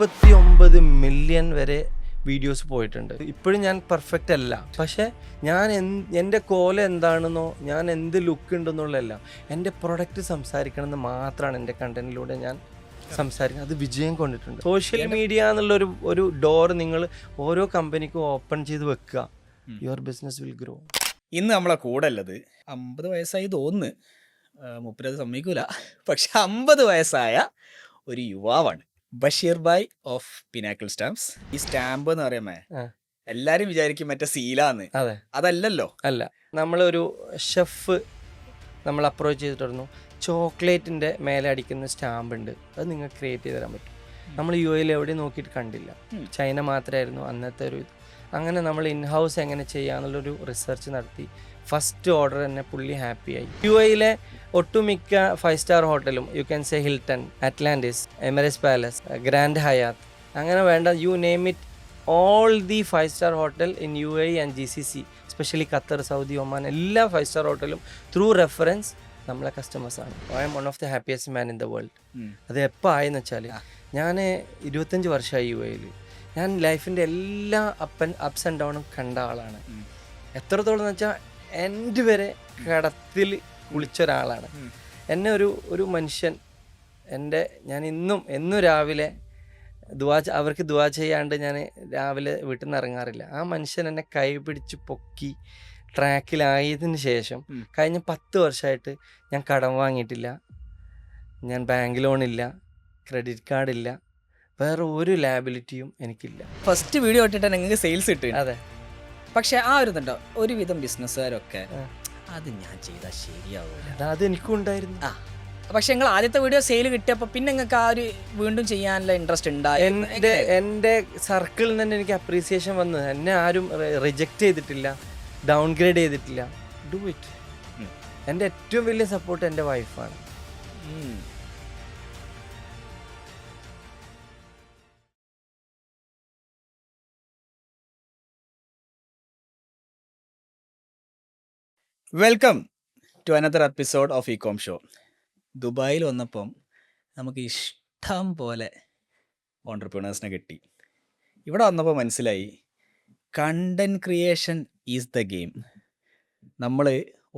49 million വരെ videos പോയിട്ടുണ്ട്. ഇപ്പോഴും ഞാൻ പെർഫെക്റ്റ് അല്ല, പക്ഷേ ഞാൻ എൻ്റെ കോലം എന്താണെന്നോ ഞാൻ എന്ത് ലുക്ക് ഉണ്ടെന്നുള്ളതല്ല, എൻ്റെ പ്രൊഡക്റ്റ് സംസാരിക്കണമെന്ന് മാത്രമാണ് എൻ്റെ കണ്ടന്റിലൂടെ ഞാൻ സംസാരിക്കുന്നത്. അത് വിജയം കൊണ്ടിട്ടുണ്ട്. സോഷ്യൽ മീഡിയ എന്നുള്ളൊരു ഒരു ഡോർ നിങ്ങൾ ഓരോ കമ്പനിക്കും ഓപ്പൺ ചെയ്ത് വെക്കുക, യുവർ ബിസിനസ് വിൽ ഗ്രോ. ഇന്ന് നമ്മളെ കൂടെ ഉള്ളത് 50 വയസ്സായി തോന്നുന്നു, മുപ്പത് സമ്മതിക്കൂല, പക്ഷെ 50 വയസ്സായ ഒരു യുവാവാണ് Basheer Bhai of Pinnacle stamps. ഈ സ്റ്റാമ്പ് എന്ന് പറയുമ്പോ എല്ലാരും വിചാരിക്കും മറ്റേ സീലാന്ന്. അതെ, അതല്ലല്ലോ. അല്ല, നമ്മളൊരു ഷെഫ് നമ്മൾ അപ്രോച്ച് ചെയ്തിട്ടുണ്ടായിരുന്നു. ചോക്ലേറ്റിൻ്റെ മേലെ അടിക്കുന്ന സ്റ്റാമ്പ് ഉണ്ട്, അത് നിങ്ങൾക്ക് ക്രിയേറ്റ് ചെയ്ത് തരാൻ പറ്റും. നമ്മൾ യു എയിൽ എവിടെയും നോക്കിയിട്ട് കണ്ടില്ല, ചൈന മാത്രമായിരുന്നു അന്നത്തെ ഒരു ഇത്. അങ്ങനെ നമ്മൾ ഇൻഹൗസ് എങ്ങനെ ചെയ്യാന്നുള്ളൊരു റിസർച്ച് നടത്തി ഫസ്റ്റ് ഓർഡർ തന്നെ പുള്ളി ഹാപ്പിയായി. യു എയിലെ ഒട്ടുമിക്ക 5 സ്റ്റാർ ഹോട്ടലും, you can say Hilton, Atlantis, Emirates Palace, Grand Hyatt, അങ്ങനെ വേണ്ട, you name it, all the 5 star hotel in U A and GCC, especially Qatar, Saudi, Oman, എല്ലാ 5 സ്റ്റാർ ഹോട്ടലും ത്രൂ റെഫറൻസ് നമ്മളെ കസ്റ്റമേഴ്സാണ്. I'm one of the happiest man in the world. അത് എപ്പോൾ ആയെന്ന് വെച്ചാൽ, ഞാൻ 25 വർഷമായി യു എയിൽ. ഞാൻ ലൈഫിൻ്റെ എല്ലാ അപ്സ് ആൻഡ് ഡൗണും കണ്ട ആളാണ്. എത്രത്തോളം എന്ന് വെച്ചാൽ എൻ്റെ വരെ കടത്തിൽ കുളിച്ചൊരാളാണ്. എന്നെ ഒരു മനുഷ്യൻ ഞാൻ എന്നും രാവിലെ അവർക്ക് ദുആ ചെയ്യാണ്ട് ഞാൻ രാവിലെ വീട്ടിൽ നിന്ന് ഇറങ്ങാറില്ല. ആ മനുഷ്യൻ എന്നെ കൈ പിടിച്ച് പൊക്കി ട്രാക്കിലായതിന് ശേഷം കഴിഞ്ഞ 10 വർഷമായിട്ട് ഞാൻ കടം വാങ്ങിയിട്ടില്ല, ഞാൻ ബാങ്ക് ലോണില്ല, ക്രെഡിറ്റ് കാർഡില്ല, വേറെ ഒരു ലാബിലിറ്റിയും എനിക്കില്ല. ഫസ്റ്റ് വീഡിയോ ഇട്ടിട്ട് നിങ്ങൾക്ക് സെയിൽസ് കിട്ടും. അതെ, പക്ഷെ ആ ഒരു ഇതുണ്ടോ, ഒരുവിധം ബിസിനസ്സുകാരൊക്കെ അത് ഞാൻ ചെയ്താൽ ശരിയാവില്ല, അത് എനിക്കും ഉണ്ടായിരുന്നു. പക്ഷെ നിങ്ങൾ ആദ്യത്തെ വീഡിയോ സെയിൽ കിട്ടിയപ്പോൾ പിന്നെ നിങ്ങൾക്ക് ആ ഒരു വീണ്ടും ചെയ്യാനുള്ള ഇൻട്രസ്റ്റ് ഉണ്ടായി. എൻ്റെ സർക്കിളിൽ തന്നെ എനിക്ക് അപ്രീസിയേഷൻ വന്ന്, എന്നെ ആരും റിജക്റ്റ് ചെയ്തിട്ടില്ല, ഡൗൺഗ്രേഡ് ചെയ്തിട്ടില്ല. Do it. എൻ്റെ ഏറ്റവും വലിയ സപ്പോർട്ട് എൻ്റെ വൈഫാണ്. Welcome to another episode of ecom show. ദുബായിൽ വന്നപ്പം നമുക്ക് ഇഷ്ടം പോലെ ഓൺടർപ്രണേഴ്സിനെ കിട്ടി. ഇവിടെ വന്നപ്പോൾ മനസ്സിലായി, content creation is the game. നമ്മൾ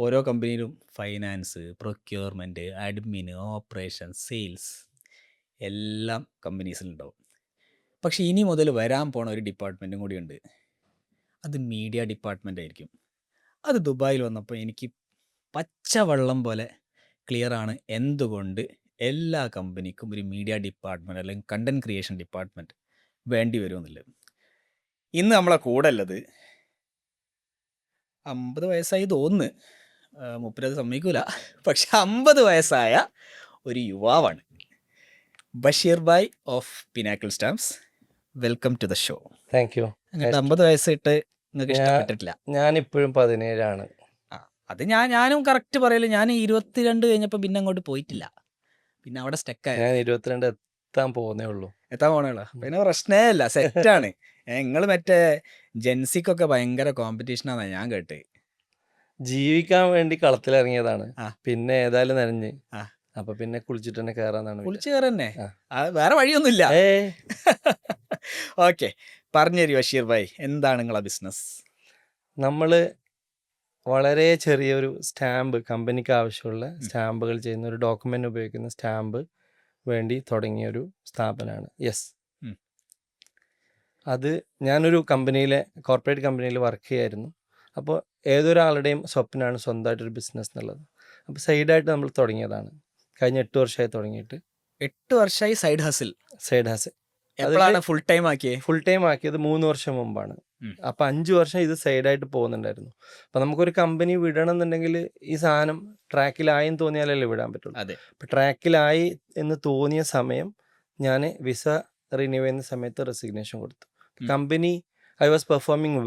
ഓരോ കമ്പനിയിലും finance, procurement, admin, operation, sales എല്ലാം കമ്പനീസിലുണ്ടാവും. പക്ഷേ ഇനി മുതൽ വരാൻ പോണ ഒരു ഡിപ്പാർട്ട്മെൻറ്റും കൂടിയുണ്ട്, അത് മീഡിയ ഡിപ്പാർട്ട്മെൻ്റ് ആയിരിക്കും. അത് ദുബായിൽ വന്നപ്പോൾ എനിക്ക് പച്ചവെള്ളം പോലെ ക്ലിയറാണ് എന്തുകൊണ്ട് എല്ലാ കമ്പനിക്കും ഒരു മീഡിയ ഡിപ്പാർട്ട്മെൻറ്റ് അല്ലെങ്കിൽ കണ്ടൻറ് ക്രിയേഷൻ ഡിപ്പാർട്ട്മെൻറ്റ് വേണ്ടി വരുമെന്നുള്ളത്. ഇന്ന് നമ്മളെ കൂടെ ഉള്ളത് 50 വയസ്സായി തോന്നുന്നു, മുപ്പത് സമ്മതിക്കൂല, പക്ഷെ 50 വയസ്സായ ഒരു യുവാവാണ് Basheer Bhai of Pinnacle Stamps. Welcome to the show. Thank you. അങ്ങോട്ട് 50 വയസ്സിട്ട് നിങ്ങൾക്ക് ഇഷ്ടപ്പെട്ടിട്ടില്ല? ഞാനിപ്പോഴും 17ആണ്. അത് ഞാനും കറക്റ്റ് പറയല്. ഞാൻ 22 കഴിഞ്ഞപ്പോൾ പിന്നെ അങ്ങോട്ട് പോയിട്ടില്ല, പിന്നെ അവിടെ സ്റ്റക്കായി. ഞാൻ 22 എത്താൻ പോന്നേ ഉള്ളൂ. പിന്നെ പ്രശ്നേ അല്ല, സെറ്റാണ്. നിങ്ങൾ മറ്റേ ജെൻസിക്കൊക്കെ ഭയങ്കര കോമ്പറ്റീഷനാണ് ഞാൻ കേട്ട്. ജീവിക്കാൻ വേണ്ടി കളത്തിലിറങ്ങിയതാണ്, പിന്നെ ഏതായാലും നനഞ്ഞ്, അപ്പൊ പിന്നെ കുളിച്ചിട്ട് തന്നെ കയറാന്നാണ്. കുളിച്ച് കയറന്നെ, വേറെ വഴിയൊന്നുമില്ല. ഓക്കെ, പറഞ്ഞുതരൂ ബഷീർ ഭായ്, എന്താണ് നിങ്ങളെ ബിസിനസ്? നമ്മള് വളരെ ചെറിയൊരു സ്റ്റാമ്പ്, കമ്പനിക്ക് ആവശ്യമുള്ള സ്റ്റാമ്പുകൾ ചെയ്യുന്ന, ഒരു ഡോക്യുമെന്റ് ഉപയോഗിക്കുന്ന സ്റ്റാമ്പ് വേണ്ടി തുടങ്ങിയൊരു സ്ഥാപനമാണ്. യെസ്, അത് ഞാനൊരു കോർപ്പറേറ്റ് കമ്പനിയിൽ വർക്ക് ചെയ്യായിരുന്നു. അപ്പോൾ ഏതൊരാളുടെയും സ്വപ്നമാണ് സ്വന്തമായിട്ടൊരു ബിസിനസ് എന്നുള്ളത്. അപ്പോൾ സൈഡായിട്ട് നമ്മൾ തുടങ്ങിയതാണ്. കഴിഞ്ഞ 8 വർഷമായി തുടങ്ങിയിട്ട്. 8 വർഷമായി സൈഡ് ഹസിൽ. എപ്പോഴാണ് ഫുൾ ടൈം ആക്കിയത്? ഫുൾ ടൈം ആക്കിയത് 3 വർഷം മുമ്പാണ്. അപ്പോൾ 5 വർഷം ഇത് സൈഡായിട്ട് പോകുന്നുണ്ടായിരുന്നു. അപ്പോൾ നമുക്കൊരു കമ്പനി വിടണം എന്നുണ്ടെങ്കിൽ ഈ സാധനം ട്രാക്കിലായെന്ന് തോന്നിയാലല്ലേ വിടാൻ പറ്റുള്ളൂ. അപ്പോൾ ട്രാക്കിലായി എന്ന് തോന്നിയ സമയം ഞാൻ വിസ റിന്യൂ ചെയ്യുന്ന സമയത്ത് റെസിഗ്നേഷൻ കൊടുത്തു. Company, I was performing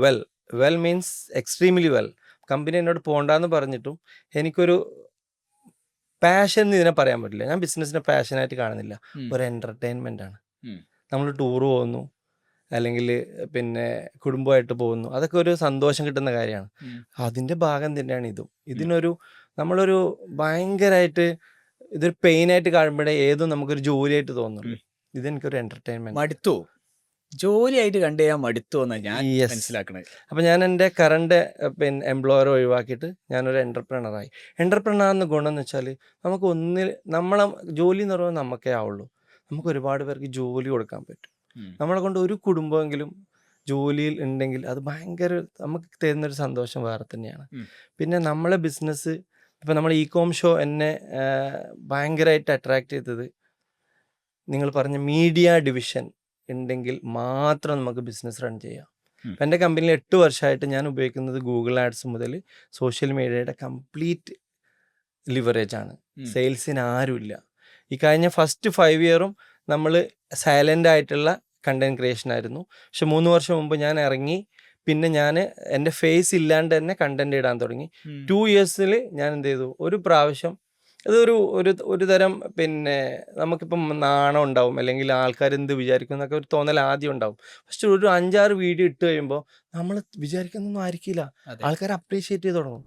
well means extremely well. Company എന്നോട് പോകണ്ടെന്ന് പറഞ്ഞിട്ടും എനിക്കൊരു പാഷൻ ഇതിനെ പറയാൻ പറ്റില്ല. ഞാൻ ബിസിനസ്സിനെ പാഷനായിട്ട് കാണുന്നില്ല, ഒരു എൻ്റർടൈൻമെൻ്റ് ആണ്. നമ്മൾ ടൂർ പോകുന്നു, അല്ലെങ്കിൽ പിന്നെ കുടുംബമായിട്ട് പോകുന്നു, അതൊക്കെ ഒരു സന്തോഷം കിട്ടുന്ന കാര്യമാണ്. അതിൻ്റെ ഭാഗം തന്നെയാണ് ഇതും. നമ്മളൊരു ഭയങ്കരമായിട്ട് ഇതൊരു പെയിനായിട്ട് കാണുമ്പോഴേ ഏതും നമുക്കൊരു ജോലിയായിട്ട് തോന്നുള്ളൂ. ഇതെനിക്കൊരു എൻ്റർടൈൻമെൻറ്റ്. മടുത്തു ജോലിയായിട്ട് കണ്ടു ഞാൻ മടുത്തു എന്നാണ് ഞാൻ Yes. മനസ്സിലാക്കണത്. അപ്പോൾ ഞാൻ എൻ്റെ കറണ്ട് പിന്നെ എംപ്ലോയർ ഒഴിവാക്കിയിട്ട് ഞാനൊരു എൻ്റർപ്രണറായി. എൻ്റർപ്രണറിന് ഗുണം എന്ന് വെച്ചാൽ നമുക്ക് നമ്മളെ ജോലി എന്ന് പറയുമ്പോൾ നമുക്കേ ആവുള്ളൂ. നമുക്ക് ഒരുപാട് പേർക്ക് ജോലി കൊടുക്കാൻ പറ്റും. നമ്മളെ കൊണ്ട് ഒരു കുടുംബമെങ്കിലും ജോലിയിൽ ഉണ്ടെങ്കിൽ അത് ഭയങ്കര നമുക്ക് തരുന്നൊരു സന്തോഷം വേറെ തന്നെയാണ്. പിന്നെ നമ്മളെ ബിസിനസ് ഇപ്പം നമ്മൾ ഇ-കോം ഷോ എന്നെ ഭയങ്കരമായിട്ട് അട്രാക്റ്റ് ചെയ്തത് നിങ്ങൾ പറഞ്ഞ മീഡിയ ഡിവിഷൻ ഉണ്ടെങ്കിൽ മാത്രം നമുക്ക് ബിസിനസ് റൺ ചെയ്യാം. ഇപ്പം എൻ്റെ കമ്പനിയിൽ 8 വർഷമായിട്ട് ഞാൻ ഉപയോഗിക്കുന്നത് ഗൂഗിൾ ആഡ്സ് മുതൽ സോഷ്യൽ മീഡിയയുടെ കംപ്ലീറ്റ് ലിവറേജാണ്. സെയിൽസിന് ആരുമില്ല. ഈ കഴിഞ്ഞ ഫസ്റ്റ് 5 ഇയറും നമ്മൾ സൈലൻ്റ് ആയിട്ടുള്ള കണ്ടൻറ് ക്രിയേഷൻ ആയിരുന്നു. പക്ഷെ 3 വർഷം മുമ്പ് ഞാൻ ഇറങ്ങി. പിന്നെ ഞാൻ എൻ്റെ ഫേസ് ഇല്ലാണ്ട് തന്നെ കണ്ടൻറ് ഇടാൻ തുടങ്ങി. 2 ഇയേഴ്സിൽ ഞാൻ എന്ത് ചെയ്തു, ഒരു പ്രാവശ്യം ഒരു തരം പിന്നെ നമുക്കിപ്പം നാണം ഉണ്ടാവും, അല്ലെങ്കിൽ ആൾക്കാർ എന്ത് വിചാരിക്കും എന്നൊക്കെ ഒരു തോന്നൽ ആദ്യം ഉണ്ടാവും. പക്ഷെ ഒരു 5-6 വീഡിയോ ഇട്ട് കഴിയുമ്പോൾ നമ്മൾ വിചാരിക്കുന്നൊന്നും ആയിരിക്കില്ല, ആൾക്കാർ അപ്രീഷിയേറ്റ് ചെയ്ത് തുടങ്ങും.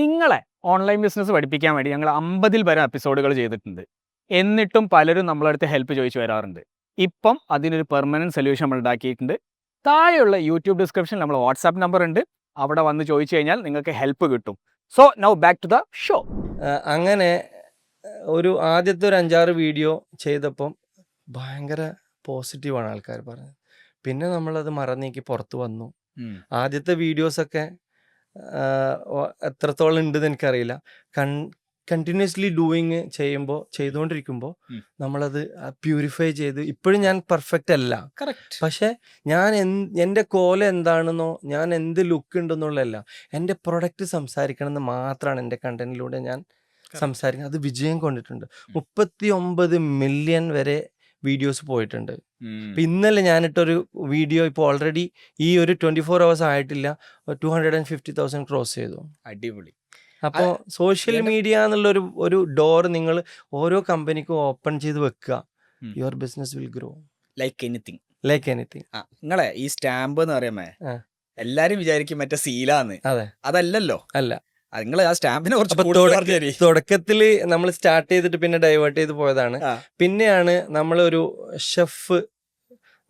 നിങ്ങളെ ഓൺലൈൻ ബിസിനസ് പഠിപ്പിക്കാൻ വേണ്ടി ഞങ്ങൾ 50-ൽ പരം എപ്പിസോഡുകൾ ചെയ്തിട്ടുണ്ട്. എന്നിട്ടും പലരും നമ്മളടുത്ത് ഹെൽപ്പ് ചോദിച്ചു വരാറുണ്ട്. ഇപ്പം അതിനൊരു പെർമനൻറ്റ് സൊല്യൂഷൻ നമ്മൾ ഉണ്ടാക്കിയിട്ടുണ്ട്. താഴെയുള്ള യൂട്യൂബ് ഡിസ്ക്രിപ്ഷനിൽ നമ്മൾ വാട്സാപ്പ് നമ്പർ ഉണ്ട്. അവിടെ വന്ന് ചോദിച്ചു കഴിഞ്ഞാൽ നിങ്ങൾക്ക് ഹെൽപ്പ് കിട്ടും. So now back to the show. അങ്ങനെ ആദ്യത്തെ ഒരു 5-6 വീഡിയോ ചെയ്തപ്പം ഭയങ്കര പോസിറ്റീവാണ് ആൾക്കാർ പറഞ്ഞത്. പിന്നെ നമ്മളത് മറന്നേക്ക് പുറത്ത് വന്നു. ആദ്യത്തെ വീഡിയോസൊക്കെ എത്രത്തോളം ഉണ്ടെന്ന് എനിക്കറിയില്ല. കണ്ടിന്യൂസ്ലി ചെയ്തുകൊണ്ടിരിക്കുമ്പോൾ നമ്മളത് പ്യൂരിഫൈ ചെയ്ത് ഇപ്പോഴും ഞാൻ പെർഫെക്റ്റ് അല്ല. പക്ഷെ ഞാൻ എൻ്റെ കോലം എന്താണെന്നോ ഞാൻ എന്ത് ലുക്ക് ഉണ്ടെന്നുള്ളതല്ല, എൻ്റെ പ്രൊഡക്റ്റ് സംസാരിക്കണമെന്ന് മാത്രമാണ് എൻ്റെ കണ്ടന്റിലൂടെ ഞാൻ സംസാരിക്കുന്നത്. അത് വിജയം കൊണ്ടിട്ടുണ്ട്. 39 മില്യൺ വരെ വീഡിയോസ് പോയിട്ടുണ്ട്. ഇപ്പം ഇന്നലെ ഞാനിട്ടൊരു വീഡിയോ ഇപ്പോൾ ഓൾറെഡി ഈ ഒരു 24 hours ആയിട്ടില്ല 250,000 ക്രോസ് ചെയ്തു. അടിപൊളി. അപ്പോൾ സോഷ്യൽ മീഡിയ ഒരു ഡോർ നിങ്ങൾ ഓരോ കമ്പനിക്കും ഓപ്പൺ ചെയ്ത് വെക്കുക. Your business will grow like anything. നിങ്ങളെ ഈ സ്റ്റാമ്പ് എന്ന് പറയുമ്പോ എല്ലാരും വിചാരിക്കും മറ്റേ സീലാന്ന്. അതല്ലല്ലോ. അല്ല, നിങ്ങൾ ആ സ്റ്റാമ്പിനെ കുറിച്ച് തുടക്കത്തിൽ നമ്മൾ സ്റ്റാർട്ട് ചെയ്തിട്ട് പിന്നെ ഡൈവേർട്ട് ചെയ്ത് പോയതാണ്. പിന്നെയാണ് നമ്മളൊരു ഷെഫ്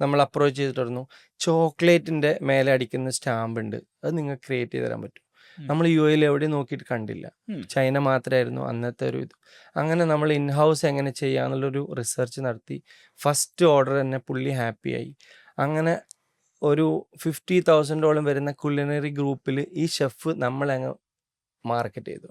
നമ്മൾ അപ്രോച്ച് ചെയ്തിട്ടുണ്ടായിരുന്നു. ചോക്ലേറ്റിന്റെ മേലെ അടിക്കുന്ന സ്റ്റാമ്പ് ഉണ്ട്, അത് നിങ്ങൾക്ക് ക്രിയേറ്റ് ചെയ്ത് തരാൻ പറ്റും. നമ്മൾ UAE എവിടെ നോക്കിയിട്ട് കണ്ടില്ല, ചൈന മാത്രമായിരുന്നു അന്നത്തെ ഒരു ഇത്. അങ്ങനെ നമ്മൾ ഇൻഹൗസ് എങ്ങനെ ചെയ്യാന്നുള്ളൊരു റിസർച്ച് നടത്തി. ഫസ്റ്റ് ഓർഡർ തന്നെ പുള്ളി ഹാപ്പിയായി. അങ്ങനെ ഒരു 50,000 വരുന്ന കുലിനറി ഗ്രൂപ്പിൽ ഈ ഷെഫ് നമ്മളങ്ങ് മാർക്കറ്റ് ചെയ്തു.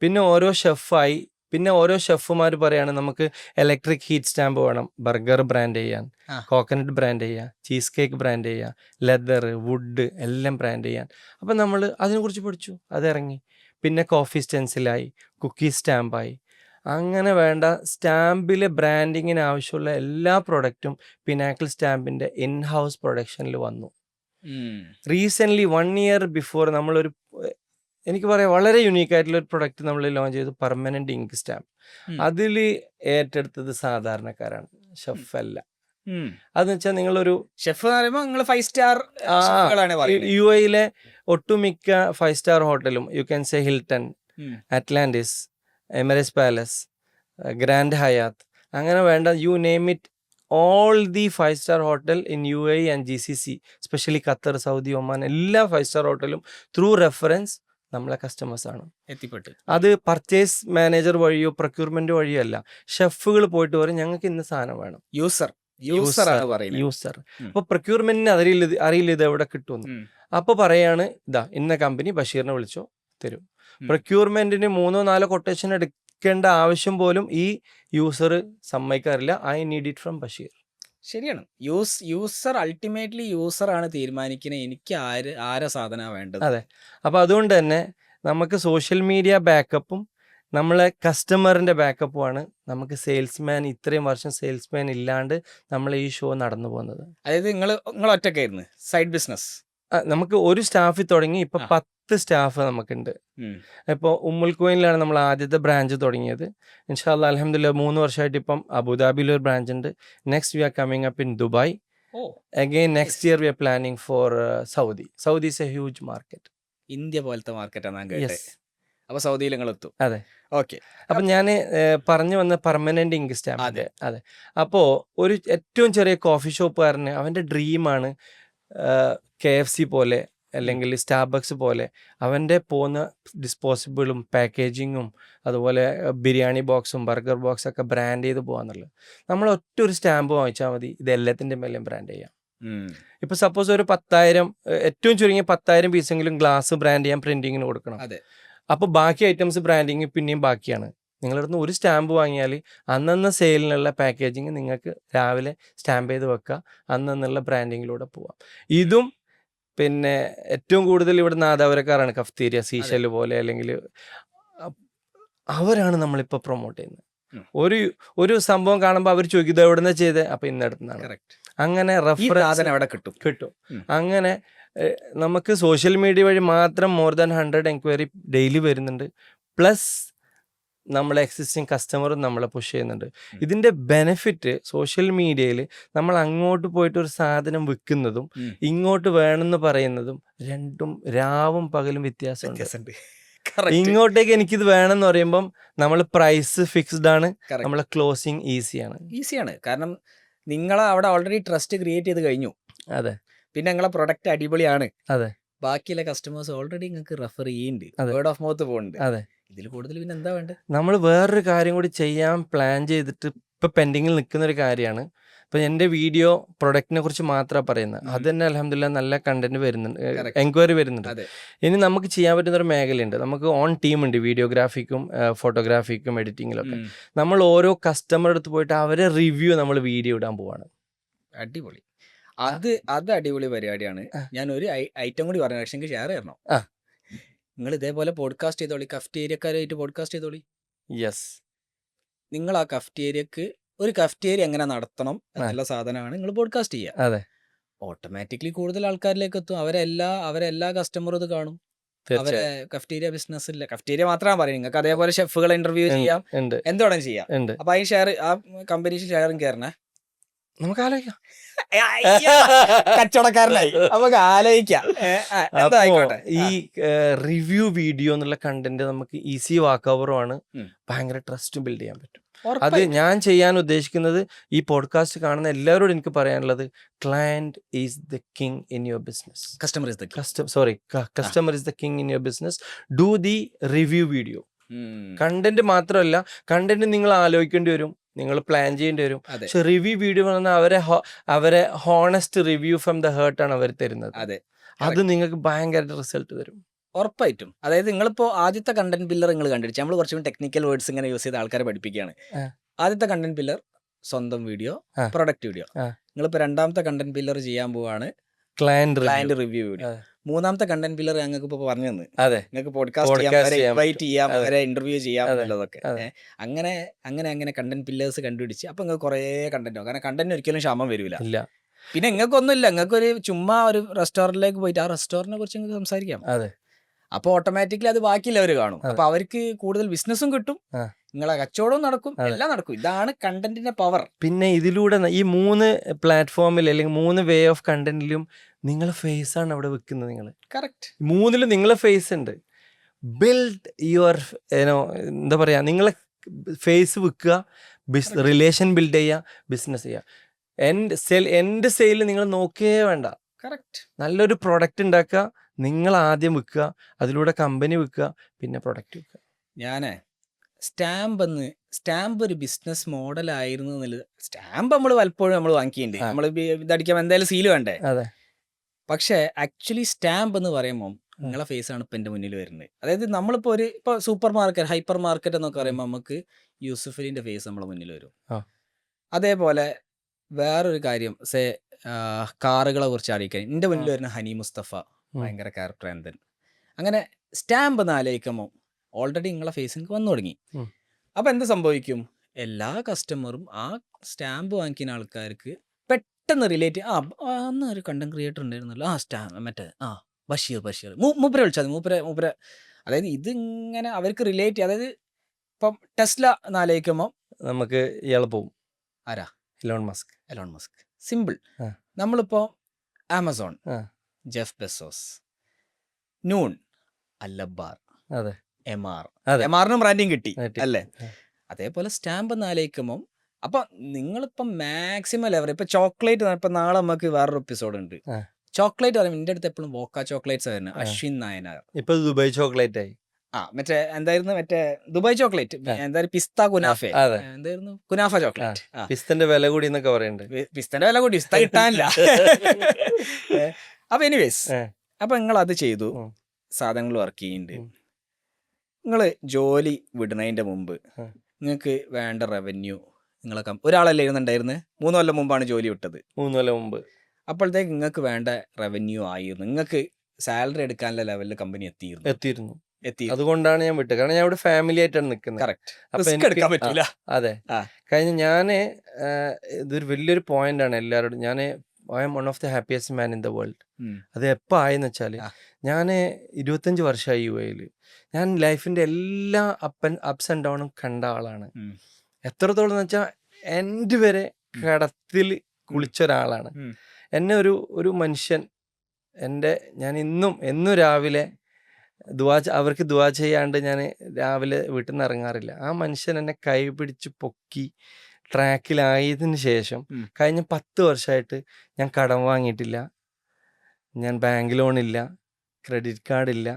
പിന്നെ ഓരോ ഷെഫുമാർ പറയാണ് നമുക്ക് ഇലക്ട്രിക് ഹീറ്റ് സ്റ്റാമ്പ് വേണം, ബർഗർ ബ്രാൻഡ് ചെയ്യാൻ, കോക്കനട്ട് ബ്രാൻഡ് ചെയ്യാൻ, ചീസ് കേക്ക് ബ്രാൻഡ് ചെയ്യാൻ, ലെതർ, വുഡ് എല്ലാം ബ്രാൻഡ് ചെയ്യാൻ. അപ്പം നമ്മൾ അതിനെക്കുറിച്ച് പഠിച്ചു, അതിറങ്ങി. പിന്നെ കോഫി സ്റ്റെൻസിലായി, കുക്കി സ്റ്റാമ്പായി. അങ്ങനെ വേണ്ട സ്റ്റാമ്പിലെ ബ്രാൻഡിങ്ങിന് ആവശ്യമുള്ള എല്ലാ പ്രൊഡക്റ്റും പിനാക്കിൾ സ്റ്റാമ്പിൻ്റെ ഇൻഹൗസ് പ്രൊഡക്ഷനിൽ വന്നു. റീസെൻ്റ്ലി 1 ഇയർ ബിഫോർ നമ്മളൊരു എനിക്ക് പറയാം വളരെ യുണീക്ക് ആയിട്ടുള്ള ഒരു പ്രൊഡക്റ്റ് നമ്മൾ ലോഞ്ച് ചെയ്തു, പെർമനന്റ് ഇങ്ക് സ്റ്റാമ്പ്. അതിൽ ഏറ്റെടുത്തത് സാധാരണക്കാരാണ്, ഷെഫ് അല്ല. അതെന്ന് വെച്ചാൽ നിങ്ങളൊരു ഷെഫ് 5 സ്റ്റാർ UAE ഒട്ടുമിക്ക 5 സ്റ്റാർ ഹോട്ടലും, you can say Hilton, Atlantis, Emirates Palace, Grand Hyatt, അങ്ങനെ വേണ്ട you name it, all the 5 star hotel in UAE and GCC, specially Qatar, Saudi, Oman, എല്ലാ 5 സ്റ്റാർ ഹോട്ടലും ത്രൂ റെഫറൻസ് നമ്മളെ customers ആണ് എത്തിപ്പെട്ടു. അത് പർച്ചേസ് മാനേജർ വഴിയോ പ്രൊക്യൂർമെന്റ് വഴിയോ അല്ല, ഷെഫുകൾ പോയിട്ട് പറയും ഞങ്ങൾക്ക് ഇന്ന സാധനം വേണം. യൂസർ. അപ്പൊ പ്രൊക്യൂർമെന്റിന് അറിയില്ല ഇത് എവിടെ കിട്ടുമെന്ന്. അപ്പൊ പറയാണ് ഇതാ ഇന്ന കമ്പനി ബഷീറിനെ വിളിച്ചോ തരും. പ്രൊക്യൂർമെന്റിന് 3-4 കൊട്ടേഷൻ എടുക്കേണ്ട ആവശ്യം പോലും ഈ യൂസർ സമ്മതിക്കാറില്ല. I need it from Basheer. ശരിയാണ്. യൂസർ അൾട്ടിമേറ്റ്ലി യൂസറാണ് തീരുമാനിക്കുന്നത് എനിക്ക് ആരെ സാധന വേണ്ടത്. അതെ. അപ്പൊ അതുകൊണ്ട് തന്നെ നമുക്ക് സോഷ്യൽ മീഡിയ ബാക്കപ്പും നമ്മളെ കസ്റ്റമറിന്റെ ബാക്കപ്പുമാണ് നമുക്ക് സെയിൽസ്മാൻ. ഇത്രയും വർഷം സെയിൽസ്മാൻ ഇല്ലാണ്ട് നമ്മൾ ഈ ഷോ നടന്നു പോകുന്നത്. അതായത് നിങ്ങൾ ഒറ്റക്കായിരുന്നു സൈഡ് ബിസിനസ്. നമുക്ക് ഒരു സ്റ്റാഫിൽ തുടങ്ങി ഇപ്പൊ 10 സ്റ്റാഫ് നമുക്കുണ്ട്. ഇപ്പോൾ ഉമ്മുൽക്കുവയിലാണ് നമ്മൾ ആദ്യത്തെ ബ്രാഞ്ച് തുടങ്ങിയത്. ഇൻഷാ അല്ലാഹ് അൽഹംദുലില്ലാഹ് 3 വർഷമായിട്ട് ഇപ്പം അബുദാബിയിൽ ഒരു ബ്രാഞ്ച് ഉണ്ട്. Next we are coming up in Dubai. Again next year we are planning for Saudi. Saudi is a huge market. India പോലത്തെ മാർക്കറ്റാണ്. അപ്പോൾ സൗദിയിൽ നിങ്ങൾ എത്തും. അതെ. ഓക്കെ. അപ്പം ഞാൻ പറഞ്ഞു വന്ന പെർമനന്റ് ഇങ്ക് സ്റ്റാമ്പ്. അതെ. അപ്പോൾ ഒരു ഏറ്റവും ചെറിയ കോഫി ഷോപ്പുകാരന് അവൻ്റെ ഡ്രീമാണ് KFC പോലെ അല്ലെങ്കിൽ സ്റ്റാർബക്സ് പോലെ അവൻ്റെ പോകുന്ന ഡിസ്പോസിബിളും പാക്കേജിങ്ങും അതുപോലെ ബിരിയാണി ബോക്സും ബർഗർ ബോക്സൊക്കെ ബ്രാൻഡ് ചെയ്ത് പോകാന്നുള്ളത്. നമ്മൾ ഒറ്റ ഒരു സ്റ്റാമ്പ് വാങ്ങിച്ചാൽ മതി, ഇത് എല്ലാത്തിൻ്റെ മേലെയും ബ്രാൻഡ് ചെയ്യാം. ഇപ്പോൾ സപ്പോസ് ഒരു 10,000 ഏറ്റവും ചുരുങ്ങിയ 10,000 പീസെങ്കിലും ഗ്ലാസ് ബ്രാൻഡ് ചെയ്യാൻ പ്രിൻറ്റിങ്ങിന് കൊടുക്കണം. അതെ. അപ്പോൾ ബാക്കി ഐറ്റംസ് ബ്രാൻഡിങ് പിന്നെയും ബാക്കിയാണ്. നിങ്ങളടുത്ത് ഒരു സ്റ്റാമ്പ് വാങ്ങിയാൽ അന്നന്ന് സെയിലിനുള്ള പാക്കേജിങ് നിങ്ങൾക്ക് രാവിലെ സ്റ്റാമ്പ് ചെയ്ത് വെക്കുക, അന്നന്നുള്ള ബ്രാൻഡിങ്ങിലൂടെ പോവാം. ഇതും പിന്നെ ഏറ്റവും കൂടുതൽ ഇവിടെ നാദാപുരക്കാരാണ്, കഫ്തീരിയ, സീഷല് പോലെ അല്ലെങ്കിൽ അവരാണ് നമ്മളിപ്പോൾ പ്രൊമോട്ട് ചെയ്യുന്നത്. ഒരു സംഭവം കാണുമ്പോൾ അവർ ചോദിക്കും ഇത് എവിടെ നിന്നാണ് ചെയ്തത്, അപ്പോൾ ഇന്നടുത്തുനിന്നാണ്. അങ്ങനെ റെഫറൻസ് അവിടെ കിട്ടും. അങ്ങനെ നമുക്ക് സോഷ്യൽ മീഡിയ വഴി മാത്രം മോർ ദാൻ 100 എൻക്വയറി ഡെയിലി വരുന്നുണ്ട്. പ്ലസ് നമ്മളെ എക്സിസ്റ്റിംഗ് കസ്റ്റമറും നമ്മളെ പുഷ് ചെയ്യുന്നുണ്ട്. ഇതിൻ്റെ ബെനിഫിറ്റ് സോഷ്യൽ മീഡിയയിൽ നമ്മൾ അങ്ങോട്ട് പോയിട്ട് ഒരു സാധനം വിൽക്കുന്നതും ഇങ്ങോട്ട് വേണമെന്ന് പറയുന്നതും രണ്ടും രാവും പകലും വ്യത്യാസമുണ്ട്. ഇങ്ങോട്ടേക്ക് എനിക്കിത് വേണമെന്ന് പറയുമ്പം നമ്മൾ പ്രൈസ് ഫിക്സ്ഡ് ആണ്, നമ്മളെ ക്ലോസിങ് ഈസിയാണ്. കാരണം നിങ്ങളെ അവിടെ ഓൾറെഡി ട്രസ്റ്റ് ക്രിയേറ്റ് ചെയ്ത് കഴിഞ്ഞു. അതെ. പിന്നെ നിങ്ങളെ പ്രൊഡക്റ്റ് അടിപൊളിയാണ്. അതെ. ബാക്കിയുള്ള കസ്റ്റമേഴ്സ് ഓൾറെഡി നിങ്ങൾക്ക് റെഫർ ചെയ്യുന്നുണ്ട്, വേർഡ് ഓഫ് മൗത്ത് പോകുന്നുണ്ട്. അതെ. ഇതിൽ കൂടുതൽ പിന്നെ എന്താ വേണ്ടത്? നമ്മൾ വേറൊരു കാര്യം കൂടി ചെയ്യാൻ പ്ലാൻ ചെയ്തിട്ട് ഇപ്പം പെൻഡിങ്ങിൽ നിൽക്കുന്ന ഒരു കാര്യമാണ്. ഇപ്പം എൻ്റെ വീഡിയോ പ്രൊഡക്റ്റിനെ കുറിച്ച് മാത്രമാണ് പറയുന്നത്. അത് തന്നെ അൽഹംദുലില്ലാഹ് നല്ല കണ്ടന്റ് വരുന്നുണ്ട്, എൻക്വയറി വരുന്നുണ്ട്. ഇനി നമുക്ക് ചെയ്യാൻ പറ്റുന്ന ഒരു മേഖലയുണ്ട്. നമുക്ക് ഓൺ ടീമുണ്ട്, വീഡിയോഗ്രാഫിക്കും ഫോട്ടോഗ്രാഫിക്കും എഡിറ്റിങ്ങിലൊക്കെ. നമ്മൾ ഓരോ കസ്റ്റമറുടെ അടുത്ത് പോയിട്ട് അവരെ റിവ്യൂ നമ്മൾ വീഡിയോ ഇടാൻ പോവാണ്. അടിപൊളി. അത് അടിപൊളി പരിപാടിയാണ്. ഞാൻ ഒരു ഐറ്റം കൂടി പറഞ്ഞു, പക്ഷേ ഷെയർ ചെയ്യണം. നിങ്ങൾ ഇതേപോലെ പോഡ്കാസ്റ്റ് ചെയ്തോളി, കഫ്റ്റേരിയക്കാരായിട്ട് പോഡ്കാസ്റ്റ് ചെയ്തോളി. യെസ്. നിങ്ങൾ ആ കഫ്റ്റേരിയക്ക് ഒരു കഫ്റ്റേരിയ എങ്ങനെ നടത്തണം എന്നുള്ള സാധനമാണ് നിങ്ങൾ പോഡ്കാസ്റ്റ് ചെയ്യുക. അതെ. ഓട്ടോമാറ്റിക്കലി കൂടുതൽ ആൾക്കാരിലേക്ക് എത്തും. അവരെല്ലാ കസ്റ്റമറും ഇത് കാണും. അവരെ കഫ്റ്റീരിയ ബിസിനസ് ഇല്ല, കഫ്റ്റീരിയ മാത്രമാണ് പറയുന്നത്. നിങ്ങൾക്ക് അതേപോലെ ഷെഫുകളെ ഇന്റർവ്യൂ ചെയ്യാം, എന്തോണം ചെയ്യാം. അപ്പൊ അതിന് ഷെയർ, ആ കമ്പനീസ് ഷെയറും കയറണേ, നമുക്ക് ആലോചിക്കാം. കച്ചവടക്കാരനായി നമുക്ക് ആലോചിക്കാം. ഈ റിവ്യൂ വീഡിയോ എന്നുള്ള കണ്ടന്റ് നമുക്ക് ഈസി വാക്കവറുമാണ്, ഭയങ്കര ട്രസ്റ്റും ബിൽഡ് ചെയ്യാൻ പറ്റും. അത് ഞാൻ ചെയ്യാൻ ഉദ്ദേശിക്കുന്നത്, ഈ പോഡ്കാസ്റ്റ് കാണുന്ന എല്ലാവരോടും എനിക്ക് പറയാനുള്ളത്, client is the king in your business. Customer is the king in your business. Do the review video. Content മാത്രമല്ല, കണ്ടന്റ് നിങ്ങൾ ആലോചിക്കേണ്ടി വരും, നിങ്ങൾ പ്ലാൻ ചെയ്യേണ്ടി വരും. പക്ഷെ റിവ്യൂ വീഡിയോ പറഞ്ഞാൽ അവരെ honest review from the heart ആണ് അവർ തരുന്നത്. അത് നിങ്ങൾക്ക് ഭയങ്കര റിസൾട്ട് തരും, ഉറപ്പായിട്ടും. അതായത് നിങ്ങളിപ്പോൾ ആദ്യത്തെ കണ്ടന്റ് പില്ലർ നിങ്ങൾ കണ്ടുപിടിച്ചു. നമ്മൾ കുറച്ചും ടെക്നിക്കൽ വേർഡ്സ് ഇങ്ങനെ യൂസ് ചെയ്ത് ആൾക്കാരെ പഠിപ്പിക്കുകയാണ്. ആദ്യത്തെ കണ്ടന്റ് പില്ലർ സ്വന്തം വീഡിയോ, പ്രൊഡക്റ്റ് വീഡിയോ. നിങ്ങളിപ്പോൾ രണ്ടാമത്തെ കണ്ടന്റ് പില്ലർ ചെയ്യാൻ പോവാണ് ക്ലയന്റ് റിവ്യൂ വീഡിയോ. മൂന്നാമത്തെ കണ്ടന്റ് പില്ലർ ഞങ്ങൾക്ക് ഇപ്പോൾ പറഞ്ഞു തന്നു, നിങ്ങൾക്ക് പോഡ്കാസ്റ്റ് ചെയ്യാം, ഇൻവൈറ്റ് ചെയ്യാം, അവരെ ഇന്റർവ്യൂ ചെയ്യാം എന്നുള്ളതൊക്കെ. അങ്ങനെ കണ്ടന്റ് പില്ലേഴ്സ് കണ്ടുപിടിച്ച് അപ്പൊ നിങ്ങൾക്ക് കുറേ കണ്ടന്റ് ആവും. കാരണം കണ്ടന്റ് ഒരിക്കലും ക്ഷാമം വരില്ല. പിന്നെ നിങ്ങൾക്കൊന്നുമില്ല, നിങ്ങൾക്കൊരു ചുമ്മാ ഒരു റെസ്റ്റോറന്റിലേക്ക് പോയിട്ട് ആ റെസ്റ്റോറന്റിനെ കുറിച്ച് നിങ്ങൾക്ക് സംസാരിക്കാം. അപ്പോൾ ഓട്ടോമാറ്റിക്കലി അത് ബാക്കിയുള്ളവർ കാണും. അപ്പൊ അവർക്ക് കൂടുതൽ ബിസിനസ്സും കിട്ടും, നിങ്ങളെ കച്ചവടവും നടക്കും, എല്ലാം നടക്കും. ഇതാണ് കണ്ടന്റിന്റെ പവർ. പിന്നെ ഇതിലൂടെ ഈ 3 പ്ലാറ്റ്ഫോമിൽ അല്ലെങ്കിൽ 3 വേ ഓഫ് കണ്ടന്റിലും നിങ്ങളെ ഫേസ് ആണ് അവിടെ വെക്കുന്നത്. നിങ്ങൾ കറക്റ്റ് 3ലും നിങ്ങളെ ഫേസ് ഉണ്ട്. ബിൽഡ് യുവർ എന്താ പറയാ, നിങ്ങളെ ഫേസ് വെക്കുക, റിലേഷൻ ബിൽഡ് ചെയ്യുക, ബിസിനസ് ചെയ്യുക. എൻഡ് സെയിൽ നിങ്ങൾ നോക്കേ വേണ്ട. കറക്റ്റ്. നല്ലൊരു പ്രൊഡക്റ്റ് ഉണ്ടാക്കുക, നിങ്ങൾ ആദ്യം വിൽക്കുക, അതിലൂടെ കമ്പനി വിൽക്കുക, പിന്നെ പ്രൊഡക്റ്റ് വിൽക്കുക. സ്റ്റാമ്പ് ഒരു ബിസിനസ് മോഡൽ ആയിരുന്നു എന്നുള്ളത്. സ്റ്റാമ്പ് നമ്മൾ പലപ്പോഴും നമ്മൾ വാങ്ങിക്കുന്നുണ്ട്, നമ്മൾ ഇതടിക്കാൻ എന്തായാലും സീല് വേണ്ടേ. അതെ. പക്ഷെ ആക്ച്വലി സ്റ്റാമ്പ് എന്ന് പറയുമ്പോൾ നിങ്ങളെ ഫേസ് ആണ് ഇപ്പൊ എന്റെ മുന്നിൽ വരുന്നത്. അതായത് നമ്മളിപ്പോ ഇപ്പൊ സൂപ്പർ മാർക്കറ്റ്, ഹൈപ്പർ മാർക്കറ്റ് എന്നൊക്കെ പറയുമ്പോൾ നമുക്ക് യൂസുഫലിന്റെ ഫേസ് നമ്മളെ മുന്നിൽ വരും. അതേപോലെ വേറൊരു കാര്യം, കാറുകളെ കുറിച്ച് അറിയിക്കാൻ എന്റെ മുന്നിൽ വരുന്ന ഹനി മുസ്തഫ, ഭയങ്കര ക്യാരക്ടർ ആൻഡൻ. അങ്ങനെ സ്റ്റാമ്പ് എന്ന് ആലോചിക്കുമ്പോൾ ഓൾറെഡി നിങ്ങളെ ഫേസ് നിങ്ങൾക്ക് വന്നു തുടങ്ങി. അപ്പൊ എന്ത് സംഭവിക്കും, എല്ലാ കസ്റ്റമറും ആ സ്റ്റാമ്പ് വാങ്ങിക്കുന്ന ആൾക്കാർക്ക് പെട്ടെന്ന് റിലേറ്റ്, അന്ന് ഒരു കണ്ടന്റ് ക്രിയേറ്റർ ഉണ്ടായിരുന്നല്ലോ, സ്റ്റാമ്പ് മറ്റേ ബഷീർ മൂപ്പരെ വിളിച്ചാൽ മൂപ്പരെ. അതായത് ഇതിങ്ങനെ അവർക്ക് റിലേറ്റ്. അതായത് ഇപ്പം ടെസ്ല എന്നാലോചിക്കുമ്പോൾ നമുക്ക് ഇയാൾ പോവും, ആരാ, എലോൺ മസ്ക്. സിമ്പിൾ. നമ്മളിപ്പോ Amazon, Jeff Bezos, Noon, Alabbar, MR. അതെ. MRനും ബ്രാൻഡിങ് കിട്ടി കിട്ടി. അല്ലേ? അതേപോലെ സ്റ്റാമ്പ് എന്ന് ആലോചിക്കുമ്പോൾ അപ്പൊ നിങ്ങളിപ്പം മാക്സിമം ലെവർ ഇപ്പൊ ചോക്ലേറ്റ് ഇപ്പൊ നാളെ നമുക്ക് വേറൊരു എപ്പിസോഡ് ഉണ്ട്. ആ. ചോക്ലേറ്റ് പറയുമ്പോൾ എൻ്റെ അടുത്ത് എപ്പോഴും വോക്ക ചോക്ലേറ്റ്സ് ആയിരുന്നു. അശ്വിൻ നായനാർ. ഇപ്പൊ ദുബായ് ചോക്ലേറ്റ് ആയി. മറ്റേ എന്തായിരുന്നു മറ്റേ ദുബായ് ചോക്ലേറ്റ് എന്തായാലും പിസ്ത കുനാഫെ അതെ. എന്തായിരുന്നു കുനാഫ ചോക്ലേറ്റ്. പിസ്തന്റെ വില കൂടി എന്നൊക്കെ പറയുന്നുണ്ട്. പിസ്തന്റെ വില കൂടി, പിസ്ത കിട്ടാനില്ല. അപ്പൊ എനിവേസ് അപ്പൊ നിങ്ങൾ അത് ചെയ്തു, സാധനങ്ങൾ വർക്ക് ചെയ്യുന്നുണ്ട്. നിങ്ങൾ ജോലി വിടുന്നതിന്റെ മുമ്പ് നിങ്ങൾക്ക് വേണ്ട റവന്യൂ നിങ്ങളെ ഒരാളല്ലേ ഇരുന്നുണ്ടായിരുന്നു? 3 കൊല്ലം മുമ്പാണ് ജോലി വിട്ടത്. 3 കൊല്ലം മുമ്പ്. അപ്പോഴത്തേക്ക് നിങ്ങൾക്ക് വേണ്ട റവന്യൂ ആയിരുന്നു, നിങ്ങൾക്ക് സാലറി എടുക്കാനുള്ള ലെവലിൽ കമ്പനി എത്തിയിരുന്നു. അതുകൊണ്ടാണ് ഞാൻ വിട്ടത്. കാരണം ഞാൻ ഇവിടെ ഫാമിലി ആയിട്ടാണ് നിൽക്കുന്നത്. കറക്റ്റ്. അപ്പൊ റിസ്ക് എടുക്കാൻ പറ്റില്ല. അതെ. കഴിഞ്ഞ ഞാന് ഇതൊരു വലിയൊരു പോയിന്റ് ആണ് എല്ലാവരോടും. ഞാൻ I M one of the happiest man in the world. അത് എപ്പോൾ ആയെന്ന് വെച്ചാൽ ഞാൻ 25 വർഷമായി UAE-ൽ. ഞാൻ ലൈഫിന്റെ എല്ലാ അപ്സ് ആൻഡ് ഡൗണും കണ്ട ആളാണ്. എത്രത്തോളം എന്ന് വെച്ചാൽ എൻ്റെ വരെ കടത്തിൽ കുളിച്ച ഒരാളാണ്. എന്നെ ഒരു മനുഷ്യൻ ഞാൻ എന്നും രാവിലെ അവർക്ക് ദുആ ചെയ്യാണ്ട് ഞാൻ രാവിലെ വീട്ടിൽ നിന്ന് ഇറങ്ങാറില്ല. ആ മനുഷ്യൻ എന്നെ കൈ പിടിച്ച് പൊക്കി ട്രാക്കിലായതിനു ശേഷം കഴിഞ്ഞ 10 വർഷമായിട്ട് ഞാൻ കടം വാങ്ങിയിട്ടില്ല, ഞാൻ ബാങ്ക് ലോണില്ല, ക്രെഡിറ്റ് കാർഡില്ല,